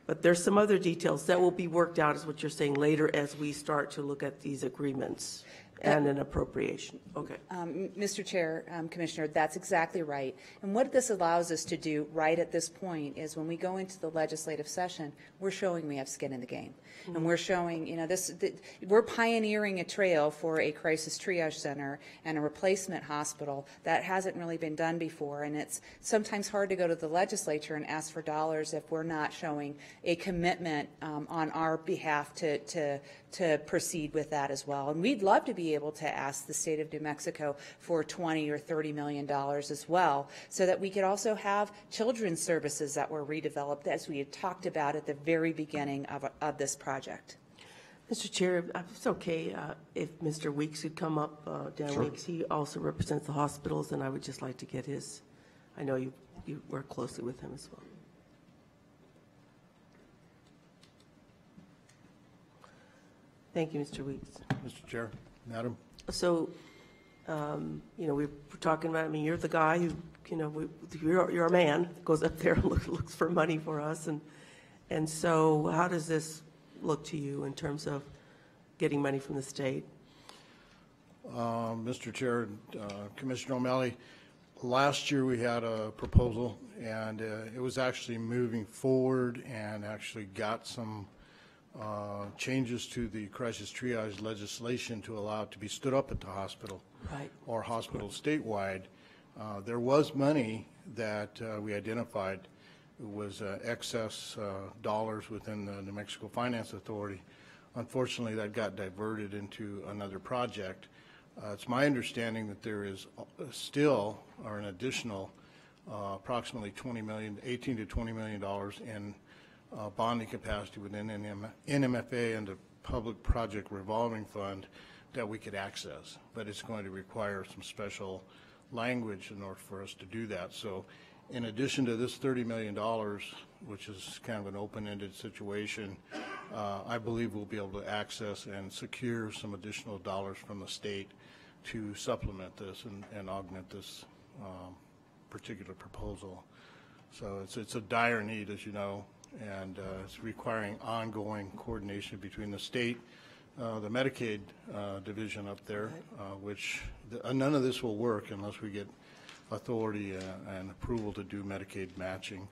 But there's some other details that will be worked out, is what you're saying, later as we start to look at these agreements and an appropriation. Okay. Mr. Chair, Commissioner, that's exactly right. And what this allows us to do right at this point is when we go into the legislative session, we're showing we have skin in the game. And we're showing, you know, we're pioneering a trail for a crisis triage center and a replacement hospital that hasn't really been done before. And it's sometimes hard to go to the legislature and ask for dollars if we're not showing a commitment on our behalf to proceed with that as well. And we'd love to be able to ask the state of New Mexico for $20 or $30 million as well, so that we could also have children's services that were redeveloped, as we had talked about at the very beginning of this project. Mr. Chair, if it's okay, if Mr. Weeks could come up, Dan Weeks, he also represents the hospitals, and I would just like to get his, I know you work closely with him as well. Thank you, Mr. Weeks. Mr. Chair, Madam. So, you know, we were talking about, I mean, you're the guy who, you know, you're a man, goes up there and looks for money for us. And so how does this look to you in terms of getting money from the state? Mr. Chair, Commissioner O'Malley, last year we had a proposal, and it was actually moving forward and actually got some changes to the crisis triage legislation to allow it to be stood up at the hospital, right, or hospital statewide. There was money that we identified. It was excess dollars within the New Mexico Finance Authority. Unfortunately, that got diverted into another project. It's my understanding that there is still, or an additional, approximately $18 to $20 million in bonding capacity within NMFA and the Public Project Revolving Fund that we could access, but it's going to require some special language in order for us to do that. So in addition to this $30 million, which is kind of an open-ended situation, I believe we'll be able to access and secure some additional dollars from the state to supplement this and augment this particular proposal. So it's a dire need, as you know, and it's requiring ongoing coordination between the state, the Medicaid division up there, which none of this will work unless we get authority and approval to do Medicaid matching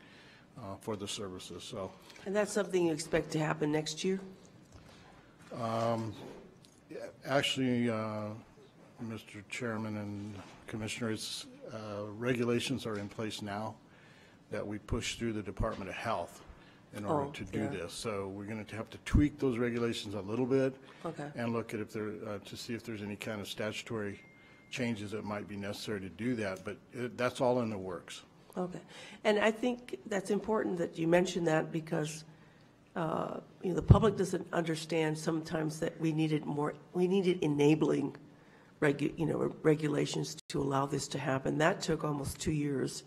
for the services. So, and that's something you expect to happen next year? Actually, Mr. Chairman and Commissioners, regulations are in place now that we push through the Department of Health, in order to do this. So we're going to have to tweak those regulations a little bit and look at if there to see if there's any kind of statutory changes that might be necessary to do that. But that's all in the works. Okay. And I think that's important that you mention that because the public doesn't understand sometimes that we needed enabling regulations to allow this to happen. That took almost 2 years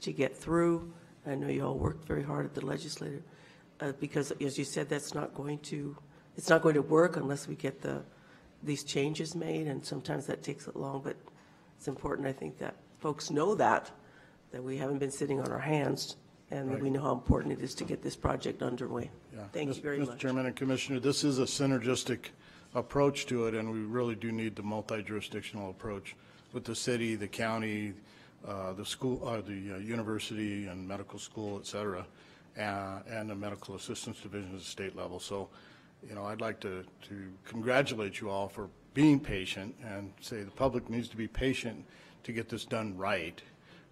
to get through. I know you all worked very hard at the legislature because, as you said, it's not going to work unless we get these changes made, and sometimes that takes it long. But it's important, I think, that folks know that we haven't been sitting on our hands, and that we know how important it is to get this project underway. Yeah. Thank you very much. Mr. Chairman and Commissioner, this is a synergistic approach to it, and we really do need the multi-jurisdictional approach with the city, the county, the school, the university and medical school, et cetera, and the medical assistance division at the state level. So, I'd like to congratulate you all for being patient and say the public needs to be patient to get this done right.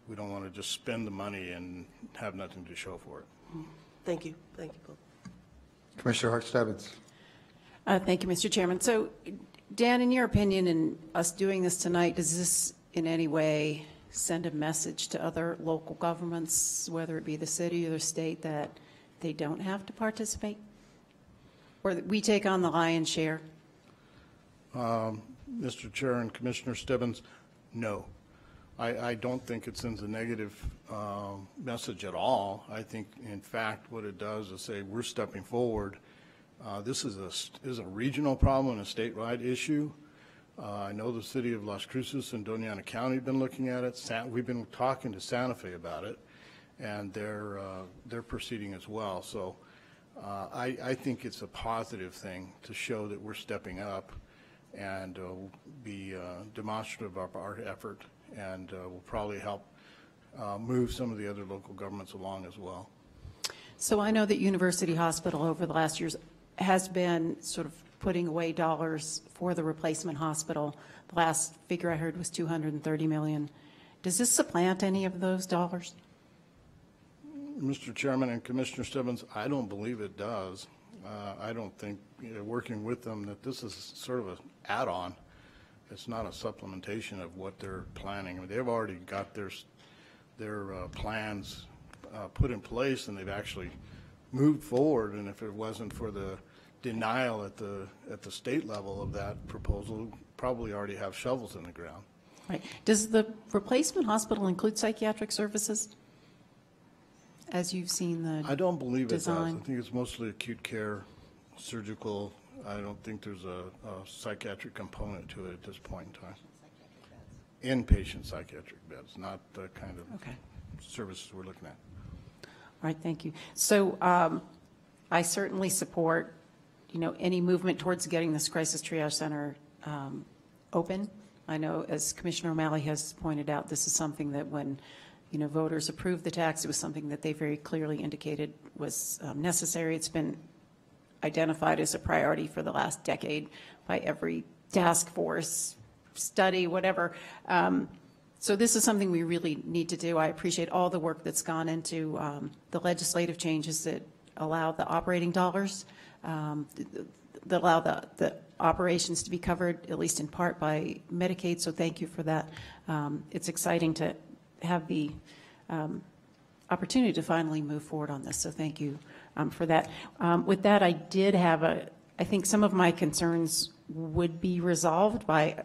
We don't want to just spend the money and have nothing to show for it. Thank you. Thank you both. Commissioner Hart-Stebbins. Thank you, Mr. Chairman. So, Dan, in your opinion, in us doing this tonight, does this in any way send a message to other local governments, whether it be the city or the state, that they don't have to participate? Or that we take on the lion's share? Mr. Chair and Commissioner Stebbins, no. I don't think it sends a negative message at all. I think, in fact, what it does is say we're stepping forward. This is a regional problem and a statewide issue. I know the city of Las Cruces and Doña Ana County have been looking at it. We've been talking to Santa Fe about it, and they're proceeding as well. So I think it's a positive thing to show that we're stepping up and be demonstrative of our effort, and will probably help move some of the other local governments along as well. So I know that University Hospital over the last years has been sort of putting away dollars for the replacement hospital. The last figure I heard was $230 million. Does this supplant any of those dollars? Mr. Chairman and Commissioner Stebbins, I don't believe it does. I don't think, working with them, that this is sort of an add-on. It's not a supplementation of what they're planning. I mean, they've already got their plans put in place, and they've actually moved forward. And if it wasn't for the denial at the state level of that proposal, we'd probably already have shovels in the ground. Right. Does the replacement hospital include psychiatric services? As you've seen the I don't believe design. it does. I think it's mostly acute care, surgical. I don't think there's a psychiatric component to it at this point in time. Inpatient psychiatric beds, not the kind of services we're looking at. All right, thank you. So I certainly support, any movement towards getting this crisis triage center open. I know, as Commissioner O'Malley has pointed out, this is something that when voters approved the tax, it was something that they very clearly indicated was necessary. It's been identified as a priority for the last decade by every task force, study, whatever. So this is something we really need to do. I appreciate all the work that's gone into the legislative changes that allow the operating dollars, that allow the operations to be covered, at least in part, by Medicaid. So thank you for that. It's exciting to have the opportunity to finally move forward on this. So thank you for that. With that, I did have I think some of my concerns would be resolved by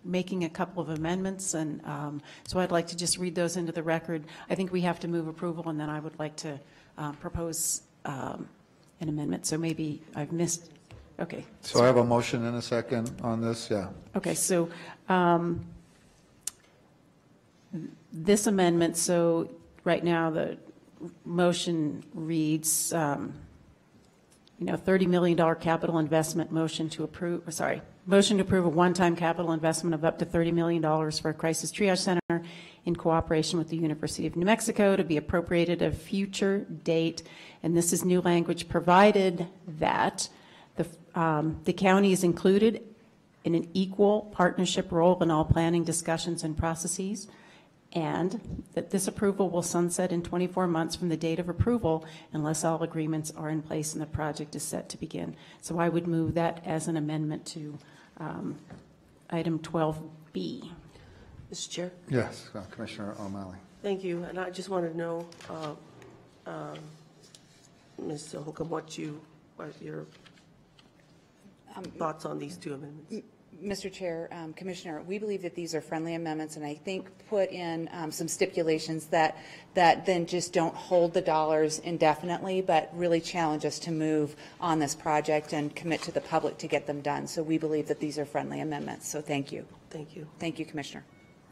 making a couple of amendments, and so I'd like to just read those into the record. I think we have to move approval, and then I would like to propose an amendment. So maybe I've missed. Okay. So I have a motion and a second on this. Yeah. Okay. So this amendment. So right now the motion reads, $30 million capital investment motion to approve. Sorry. Motion to approve a one-time capital investment of up to $30 million for a crisis triage center in cooperation with the University of New Mexico to be appropriated at a future date. And this is new language, provided that the county is included in an equal partnership role in all planning discussions and processes, and that this approval will sunset in 24 months from the date of approval unless all agreements are in place and the project is set to begin. So I would move that as an amendment to item 12B. Mr. Chair? Yes, Commissioner O'Malley. Thank you, and I just wanted to know, Ms. Holcomb, what your thoughts on these two amendments? Mr. Chair, Commissioner, we believe that these are friendly amendments, and I think put in some stipulations that then just don't hold the dollars indefinitely, but really challenge us to move on this project and commit to the public to get them done. So we believe that these are friendly amendments. So thank you. Thank you. Thank you, Commissioner.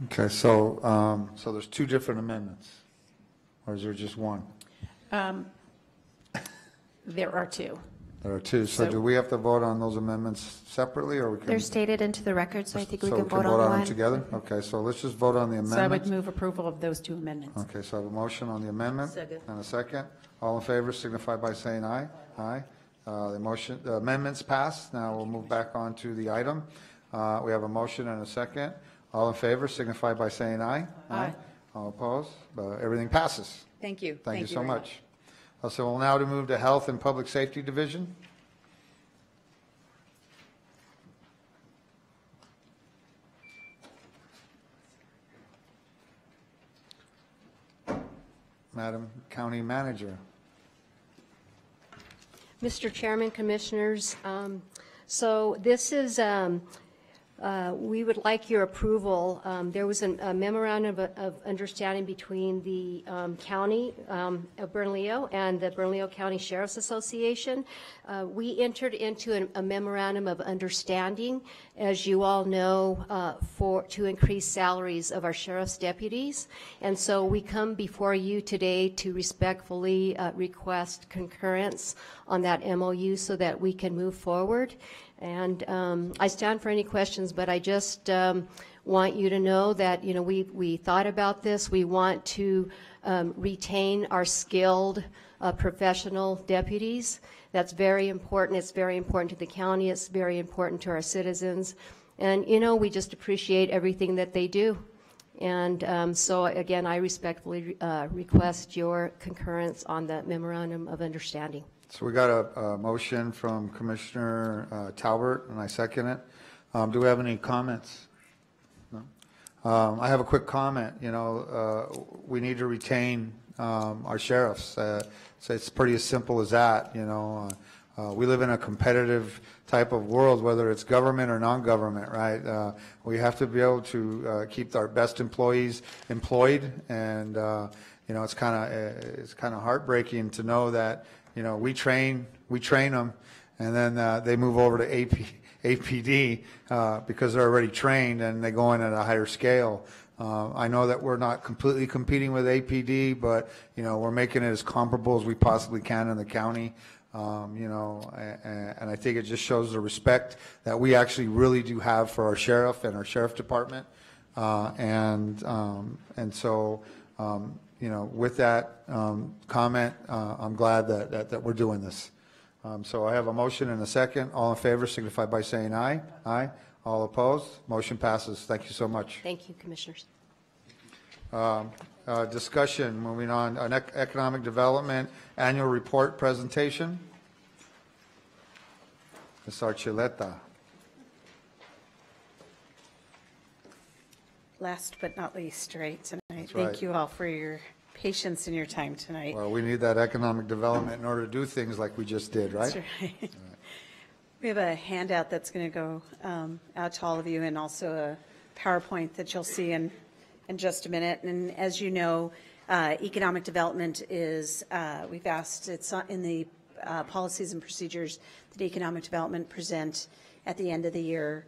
Okay, so so there's two different amendments, or is there just one? There are two. There are two. So do we have to vote on those amendments separately, or we can? They're stated into the record, so I think we So can vote on them one. together? Okay, so let's just vote on the amendments. So I would move approval of those two amendments. Okay, so I have a motion on the amendment. Second. And a second. All in favor signify by saying aye. Aye. The amendments passed. Now we'll move back on to the item. We have a motion and a second. All in favor signify by saying aye. Aye. All opposed? Everything passes. Thank you. Thank you so very much. So we'll now move to Health and Public Safety Division. Madam County Manager. Mr. Chairman, Commissioners, so this is, we would like your approval. There was a memorandum of understanding between the county of Bernalillo and the Bernalillo County Sheriff's Association. We entered into a memorandum of understanding, as you all know, to increase salaries of our sheriff's deputies. And so we come before you today to respectfully request concurrence on that MOU so that we can move forward. And I stand for any questions, but I just want you to know that, you know, we thought about this. We want to retain our skilled professional deputies. That's very important. It's very important to the county. It's very important to our citizens. And, you know, we just appreciate everything that they do. And so, again, I respectfully request your concurrence on the memorandum of understanding. So we got a motion from Commissioner Talbert, and I second it. Do we have any comments? No? I have a quick comment. You know, we need to retain our sheriffs. So it's pretty as simple as that. You know, we live in a competitive type of world, whether it's government or non-government, right? We have to be able to keep our best employees employed, and you know, it's kind of heartbreaking to know that, you know, we train them, and then they move over to APD because they're already trained and they go in at a higher scale. I know that we're not completely competing with APD, but, you know, we're making it as comparable as we possibly can in the county. You know, and I think it just shows the respect that we actually really do have for our sheriff and our sheriff department. And so, you know, with that comment, I'm glad that we're doing this. So I have a motion and a second. All in favor signify by saying aye. Aye. All opposed? Motion passes. Thank you so much. Thank you, Commissioners. Discussion, moving on, an economic development annual report presentation. Ms. Archuleta. Last but not least, right, tonight. That's right. Thank you all for your patience and your time tonight. Well, we need that economic development in order to do things like we just did, right? That's right. We have a handout that's going to go out to all of you, and also a PowerPoint that you'll see in just a minute. And as you know, economic development is, we've asked, it's in the policies and procedures that economic development present at the end of the year,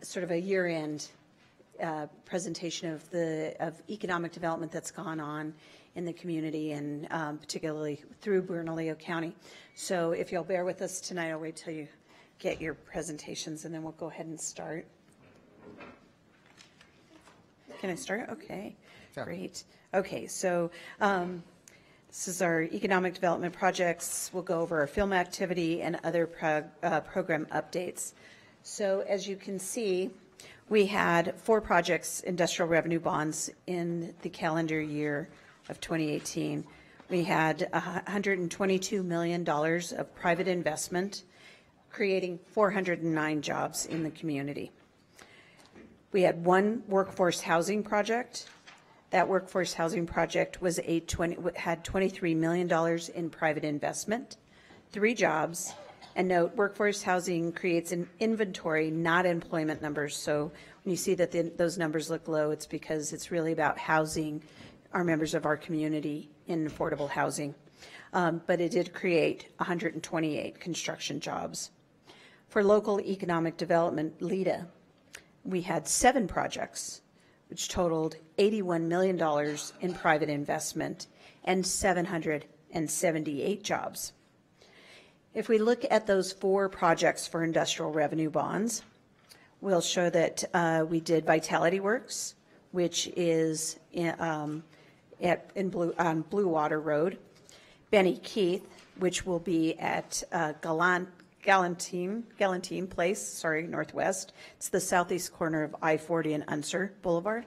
sort of a year-end presentation of economic development that's gone on in the community, and particularly through Bernalillo County. So if you'll bear with us tonight, I'll wait till you get your presentations, and then we'll go ahead and start. Can I start? Okay, yeah. Great. Okay, so this is our economic development projects. We'll go over our film activity and other program updates. So as you can see, We had 4 projects, industrial revenue bonds, in the calendar year of 2018. We had $122 million of private investment, creating 409 jobs in the community. We had 1 workforce housing project. That workforce housing project was had $23 million in private investment, 3 jobs. And note, workforce housing creates an inventory, not employment numbers. So when you see that those numbers look low, it's because it's really about housing our members of our community in affordable housing. But it did create 128 construction jobs. For local economic development, LEDA, we had 7 projects, which totaled $81 million in private investment and 778 jobs. If we look at those 4 projects for industrial revenue bonds, we'll show that we did Vitality Works, which is on Blue Water Road, Benny Keith, which will be at Galantine Place, Northwest. It's the southeast corner of I-40 and Unser Boulevard.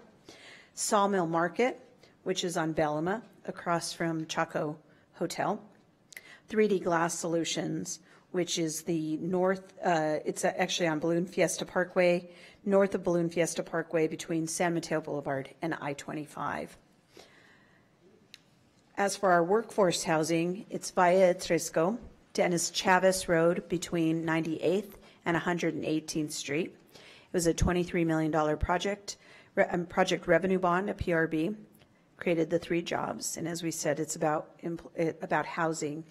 Sawmill Market, which is on Belima, across from Chaco Hotel. 3D Glass Solutions, which is the north, it's actually on Balloon Fiesta Parkway, north of Balloon Fiesta Parkway between San Mateo Boulevard and I-25. As for our workforce housing, it's via Trisco, Dennis Chavez Road between 98th and 118th Street. It was a $23 million project revenue bond, a PRB, created the 3 jobs. And as we said, it's about housing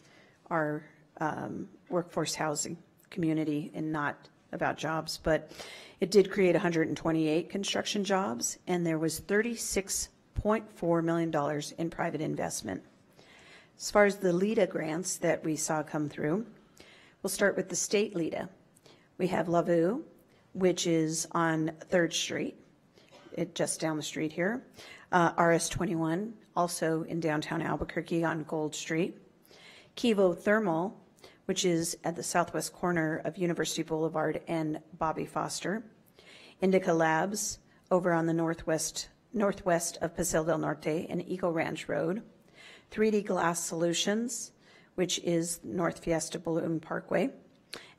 our workforce housing community and not about jobs. But it did create 128 construction jobs, and there was $36.4 million in private investment. As far as the LEDA grants that we saw come through, we'll start with the state LEDA. We have Lavu, which is on 3rd Street, just down the street here. RS21, also in downtown Albuquerque on Gold Street. Kivo Thermal, which is at the southwest corner of University Boulevard and Bobby Foster. Indica Labs, over on the northwest of Paseo del Norte and Eagle Ranch Road. 3D Glass Solutions, which is North Fiesta Balloon Parkway.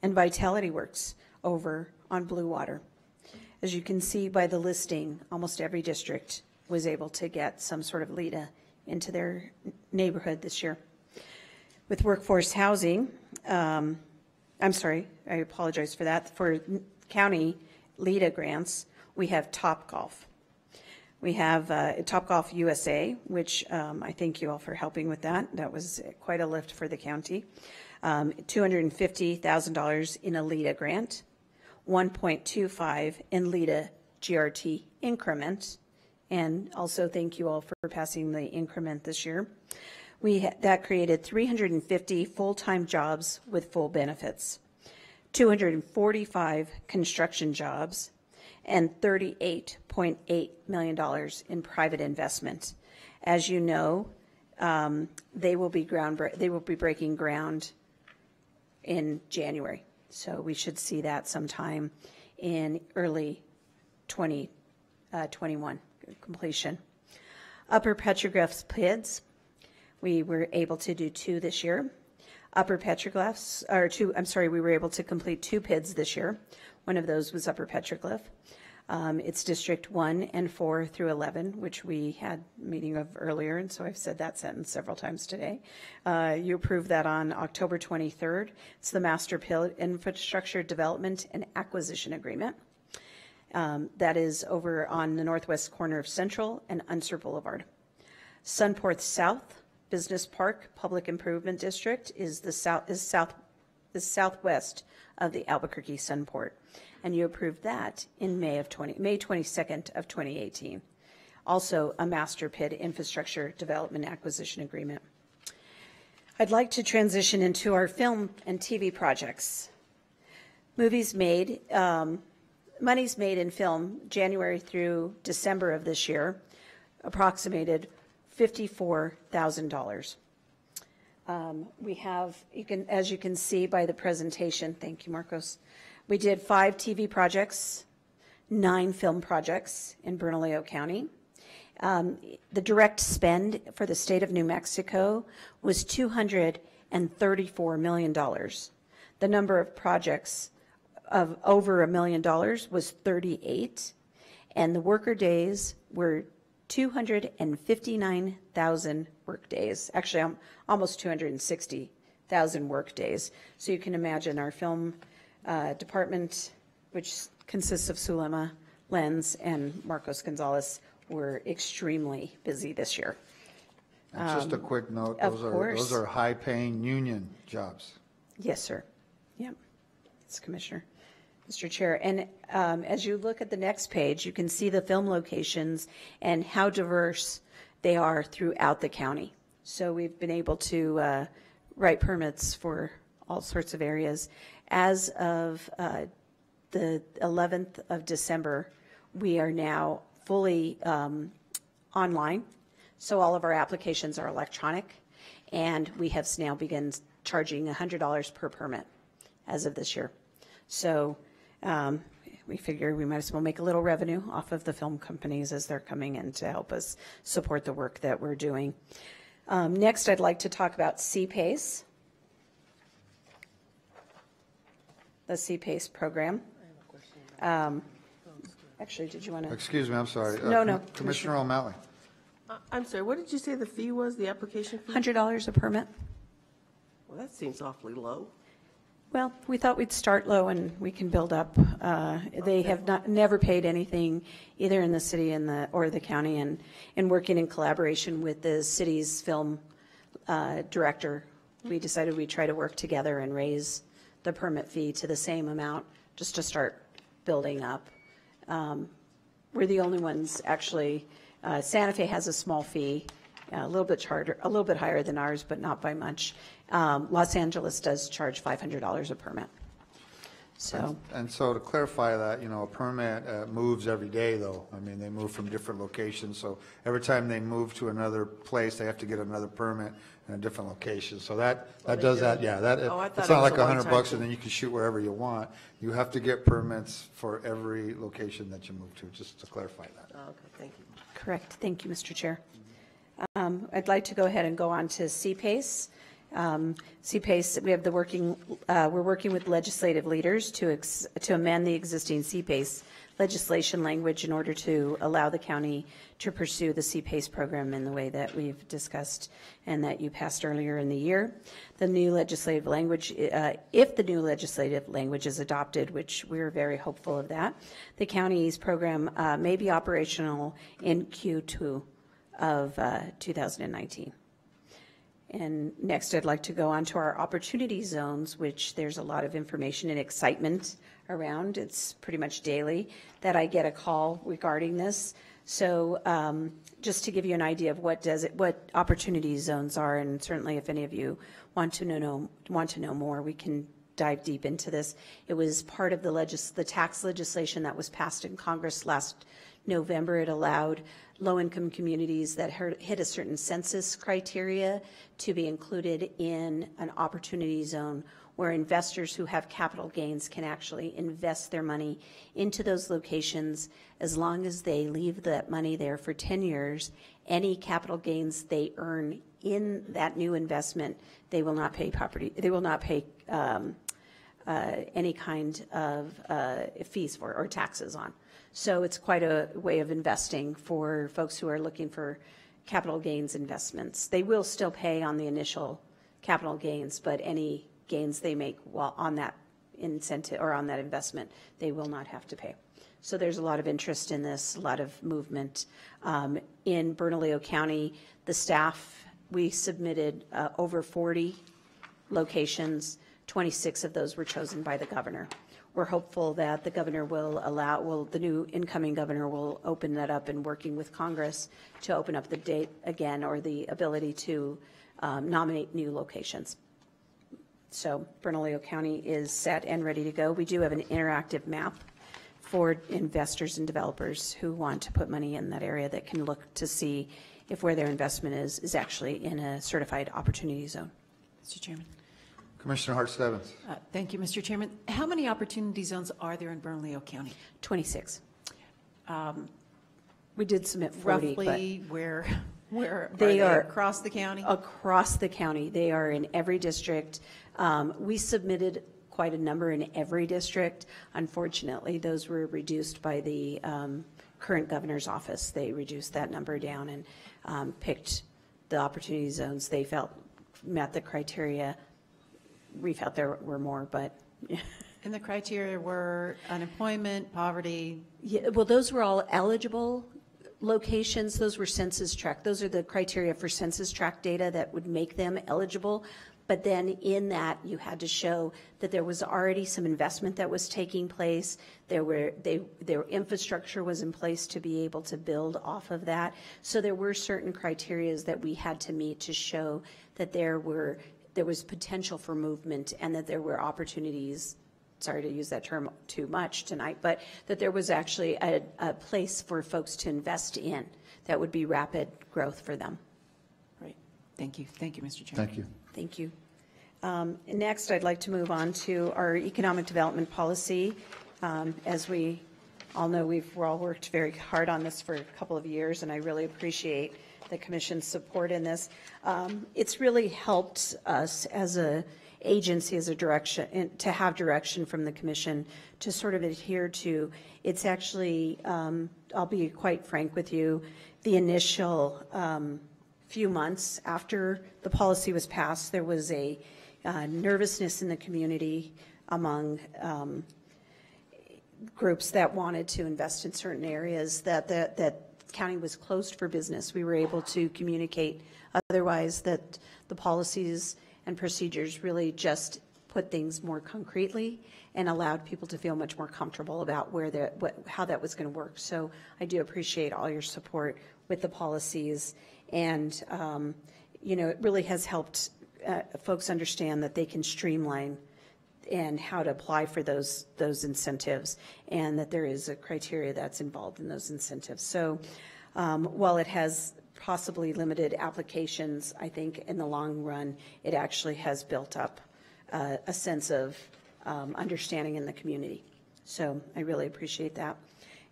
And Vitality Works, over on Blue Water. As you can see by the listing, almost every district was able to get some sort of LEDA into their neighborhood this year. With workforce housing, I'm sorry, I apologize for that. For county LEDA grants, we have Topgolf. We have Topgolf USA, which I thank you all for helping with that. That was quite a lift for the county. $250,000 in a LEDA grant, 1.25 in LEDA GRT increment, and also thank you all for passing the increment this year. That created 350 full-time jobs with full benefits, 245 construction jobs, and $38.8 million in private investment. As you know, they will be breaking ground in January, so we should see that sometime in early 2021 completion. Upper Petroglyphs PIDs. We were able to do 2 this year. Upper Petroglyphs, we were able to complete 2 PIDs this year. One of those was Upper Petroglyph. It's District 1 and 4 through 11, which we had a meeting of earlier, and so I've said that sentence several times today. You approved that on October 23rd. It's the Master PID Infrastructure Development and Acquisition Agreement. That is over on the northwest corner of Central and Unser Boulevard. Sunporth South Business Park Public Improvement District is southwest of the Albuquerque Sunport, and you approved that in May 22nd of 2018. Also a Master PID Infrastructure Development Acquisition Agreement. I'd like to transition into our film and TV projects. Monies made in film January through December of this year approximated $54,000. We have, as you can see by the presentation, thank you, Marcos. We did 5 TV projects, 9 film projects in Bernalillo County. The direct spend for the state of New Mexico was $234 million. The number of projects of over $1 million was 38, and the worker days were 259,000 work days, actually almost 260,000 work days. So you can imagine our film department, which consists of Sulema, Lenz, and Marcos Gonzalez, were extremely busy this year. And just a quick note, Of course. those are high-paying union jobs. Yes, sir. Yep. It's Commissioner. Mr. Chair, and as you look at the next page, you can see the film locations and how diverse they are throughout the county. So we've been able to write permits for all sorts of areas. As of the 11th of December, we are now fully online. So all of our applications are electronic, and we have now begun charging $100 per permit as of this year. So we figure we might as well make a little revenue off of the film companies as they're coming in to help us support the work that we're doing. Next, I'd like to talk about CPACE, the CPACE program. Actually, did you want to? Excuse me, I'm sorry. No. Commissioner O'Malley. I'm sorry, what did you say the fee was, the application fee? $100 a permit. Well, that seems awfully low. Well, we thought we'd start low and we can build up. They have never paid anything either in the city or the county, and working in collaboration with the city's film director, we decided we'd try to work together and raise the permit fee to the same amount just to start building up. We're the only ones actually. Santa Fe has a small fee, a little bit higher than ours, but not by much. Los Angeles does charge $500 a permit. So. And so to clarify that, a permit moves every day, though. I mean, they move from different locations, so every time they move to another place, they have to get another permit in a different location. So that does that, yeah. It's not like $100 and then you can shoot wherever you want. You have to get permits for every location that you move to, just to clarify that. Okay, thank you. Correct. Thank you, Mr. Chair. I'd like to go ahead and go on to CPACE. CPACE, we're working with legislative leaders to amend the existing CPACE legislation language in order to allow the county to pursue the CPACE program in the way that we've discussed and that you passed earlier in the year. The new legislative language, if the new legislative language is adopted, which we're very hopeful of that, the county's program may be operational in Q2 of 2019. And next, I'd like to go on to our opportunity zones, which there's a lot of information and excitement around. It's pretty much daily that I get a call regarding this. So just to give you an idea of what opportunity zones are, and certainly if any of you want to know more, we can dive deep into this. It was part of the tax legislation that was passed in Congress last November. It allowed low-income communities that hit a certain census criteria to be included in an opportunity zone where investors who have capital gains can actually invest their money into those locations as long as they leave that money there for 10 years. Any capital gains they earn in that new investment, they will not pay any kind of fees for or taxes on. So it's quite a way of investing for folks who are looking for capital gains investments. They will still pay on the initial capital gains, but any gains they make while on that incentive or on that investment, they will not have to pay. So there's a lot of interest in this, a lot of movement. In Bernalillo County, the staff, we submitted over 40 locations. 26 of those were chosen by the governor. We're hopeful that the governor the new incoming governor will open that up and working with Congress to open up the date again or the ability to nominate new locations. So Bernalillo County is set and ready to go. We do have an interactive map for investors and developers who want to put money in that area that can look to see if where their investment is actually in a certified opportunity zone. Mr. Chairman. Commissioner Hart-Stebbins. Thank you, Mr. Chairman. How many opportunity zones are there in Bernalillo County? 26. We did submit 40, but Roughly where they are across the county? Across the county. They are in every district. We submitted quite a number in every district. Unfortunately, those were reduced by the current governor's office. They reduced that number down and picked the opportunity zones they felt met the criteria. We felt there were more, but. And the criteria were unemployment, poverty? Yeah, well, those were all eligible locations. Those were census tract. Those are the criteria for census tract data that would make them eligible. But then in that, you had to show that there was already some investment that was taking place. Their infrastructure was in place to be able to build off of that. So there were certain criteria that we had to meet to show that there was potential for movement and that there were opportunities. Sorry to use that term too much tonight, but that there was actually a place for folks to invest in that would be rapid growth for them. Right. Thank you. Thank you, Mr. Chairman. Thank you. Thank you. Next, I'd like to move on to our economic development policy. As we all know, we're all worked very hard on this for a couple of years, and I really appreciate the Commission's support in this. It's really helped us as a agency, as a direction, to have direction from the Commission to sort of adhere to. It's actually, I'll be quite frank with you, the initial few months after the policy was passed, there was a nervousness in the community among groups that wanted to invest in certain areas, that county was closed for business. We were able to communicate otherwise that the policies and procedures really just put things more concretely and allowed people to feel much more comfortable about how that was going to work. So I do appreciate all your support with the policies, and it really has helped folks understand that they can streamline and how to apply for those incentives, and that there is a criteria that's involved in those incentives. So while it has possibly limited applications, I think in the long run, it actually has built up a sense of understanding in the community. So I really appreciate that.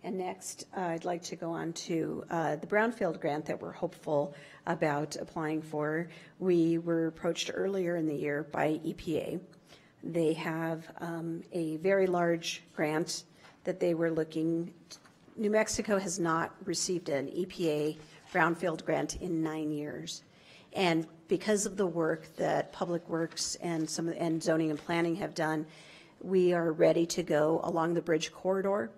And next, I'd like to go on to the Brownfield grant that we're hopeful about applying for. We were approached earlier in the year by EPA. They have a very large grant that they were looking. New Mexico has not received an EPA Brownfield grant in 9 years. And because of the work that Public Works and Zoning and Planning have done, we are ready to go along the bridge corridor.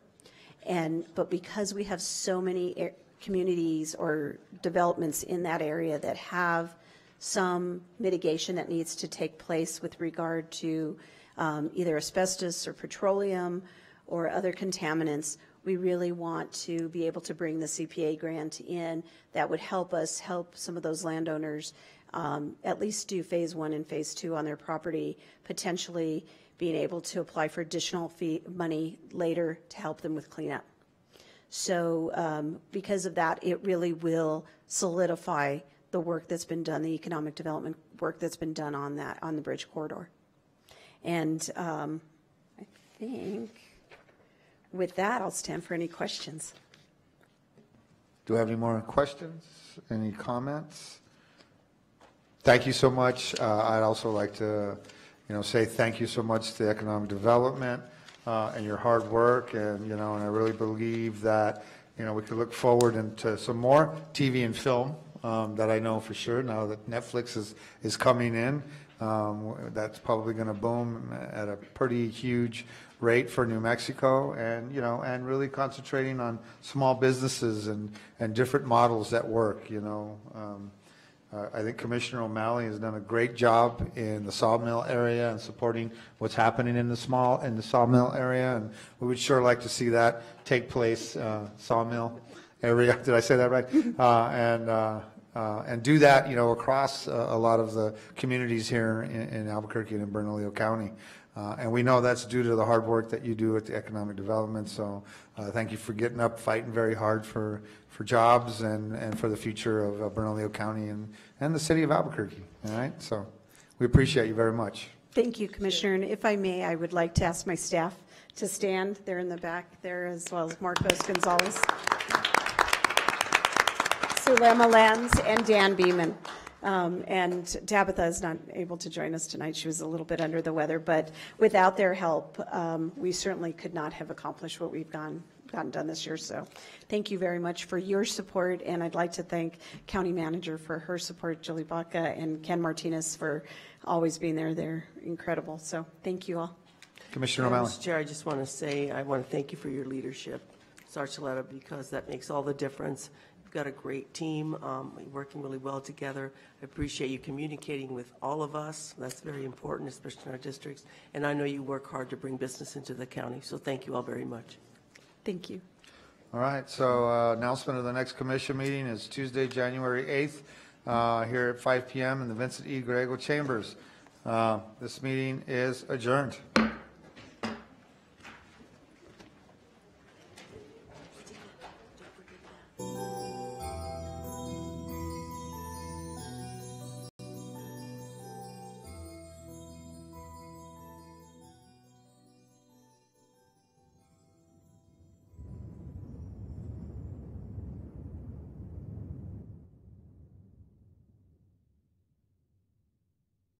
But because we have so many communities or developments in that area that have some mitigation that needs to take place with regard to either asbestos or petroleum or other contaminants, we really want to be able to bring the CPA grant in that would help us help some of those landowners at least do phase 1 and phase 2 on their property, potentially being able to apply for additional money later to help them with cleanup. So because of that, it really will solidify the work that's been done, the economic development work that's been done on the bridge corridor. And I think with that, I'll stand for any questions. Do we have any more questions? Any comments? Thank you so much. I'd also like to, say thank you so much to economic development and your hard work, and and I really believe that we could look forward into some more TV and film that I know for sure now that Netflix is coming in. That's probably going to boom at a pretty huge rate for New Mexico, and and really concentrating on small businesses and different models that work. I think Commissioner O'Malley has done a great job in the sawmill area and supporting what's happening in the sawmill area, and we would sure like to see that take place. Sawmill area, did I say that right? And do that, across a lot of the communities here in Albuquerque and in Bernalillo County. And we know that's due to the hard work that you do at the economic development. So thank you for getting up, fighting very hard for jobs and for the future of Bernalillo County and the city of Albuquerque. All right. So we appreciate you very much. Thank you, Commissioner. And if I may, I would like to ask my staff to stand. They're in the back there, as well as Marcos Gonzalez, Sulema Lanz, and Dan Beeman. And Tabitha is not able to join us tonight. She was a little bit under the weather, but without their help, we certainly could not have accomplished what we've gotten done this year. So thank you very much for your support, and I'd like to thank County Manager for her support, Julie Baca, and Ken Martinez for always being there. They're incredible. So thank you all. Commissioner O'Malley. Mr. Chair, I just want to say, I want to thank you for your leadership, Sarcheletta, because that makes all the difference. You've got a great team, working really well together. I appreciate you communicating with all of us. That's very important, especially in our districts. And I know you work hard to bring business into the county, so thank you all very much. Thank you. All right, so announcement of the next commission meeting is Tuesday, January 8th, here at 5 p.m. in the Vincent E. Grego Chambers. This meeting is adjourned.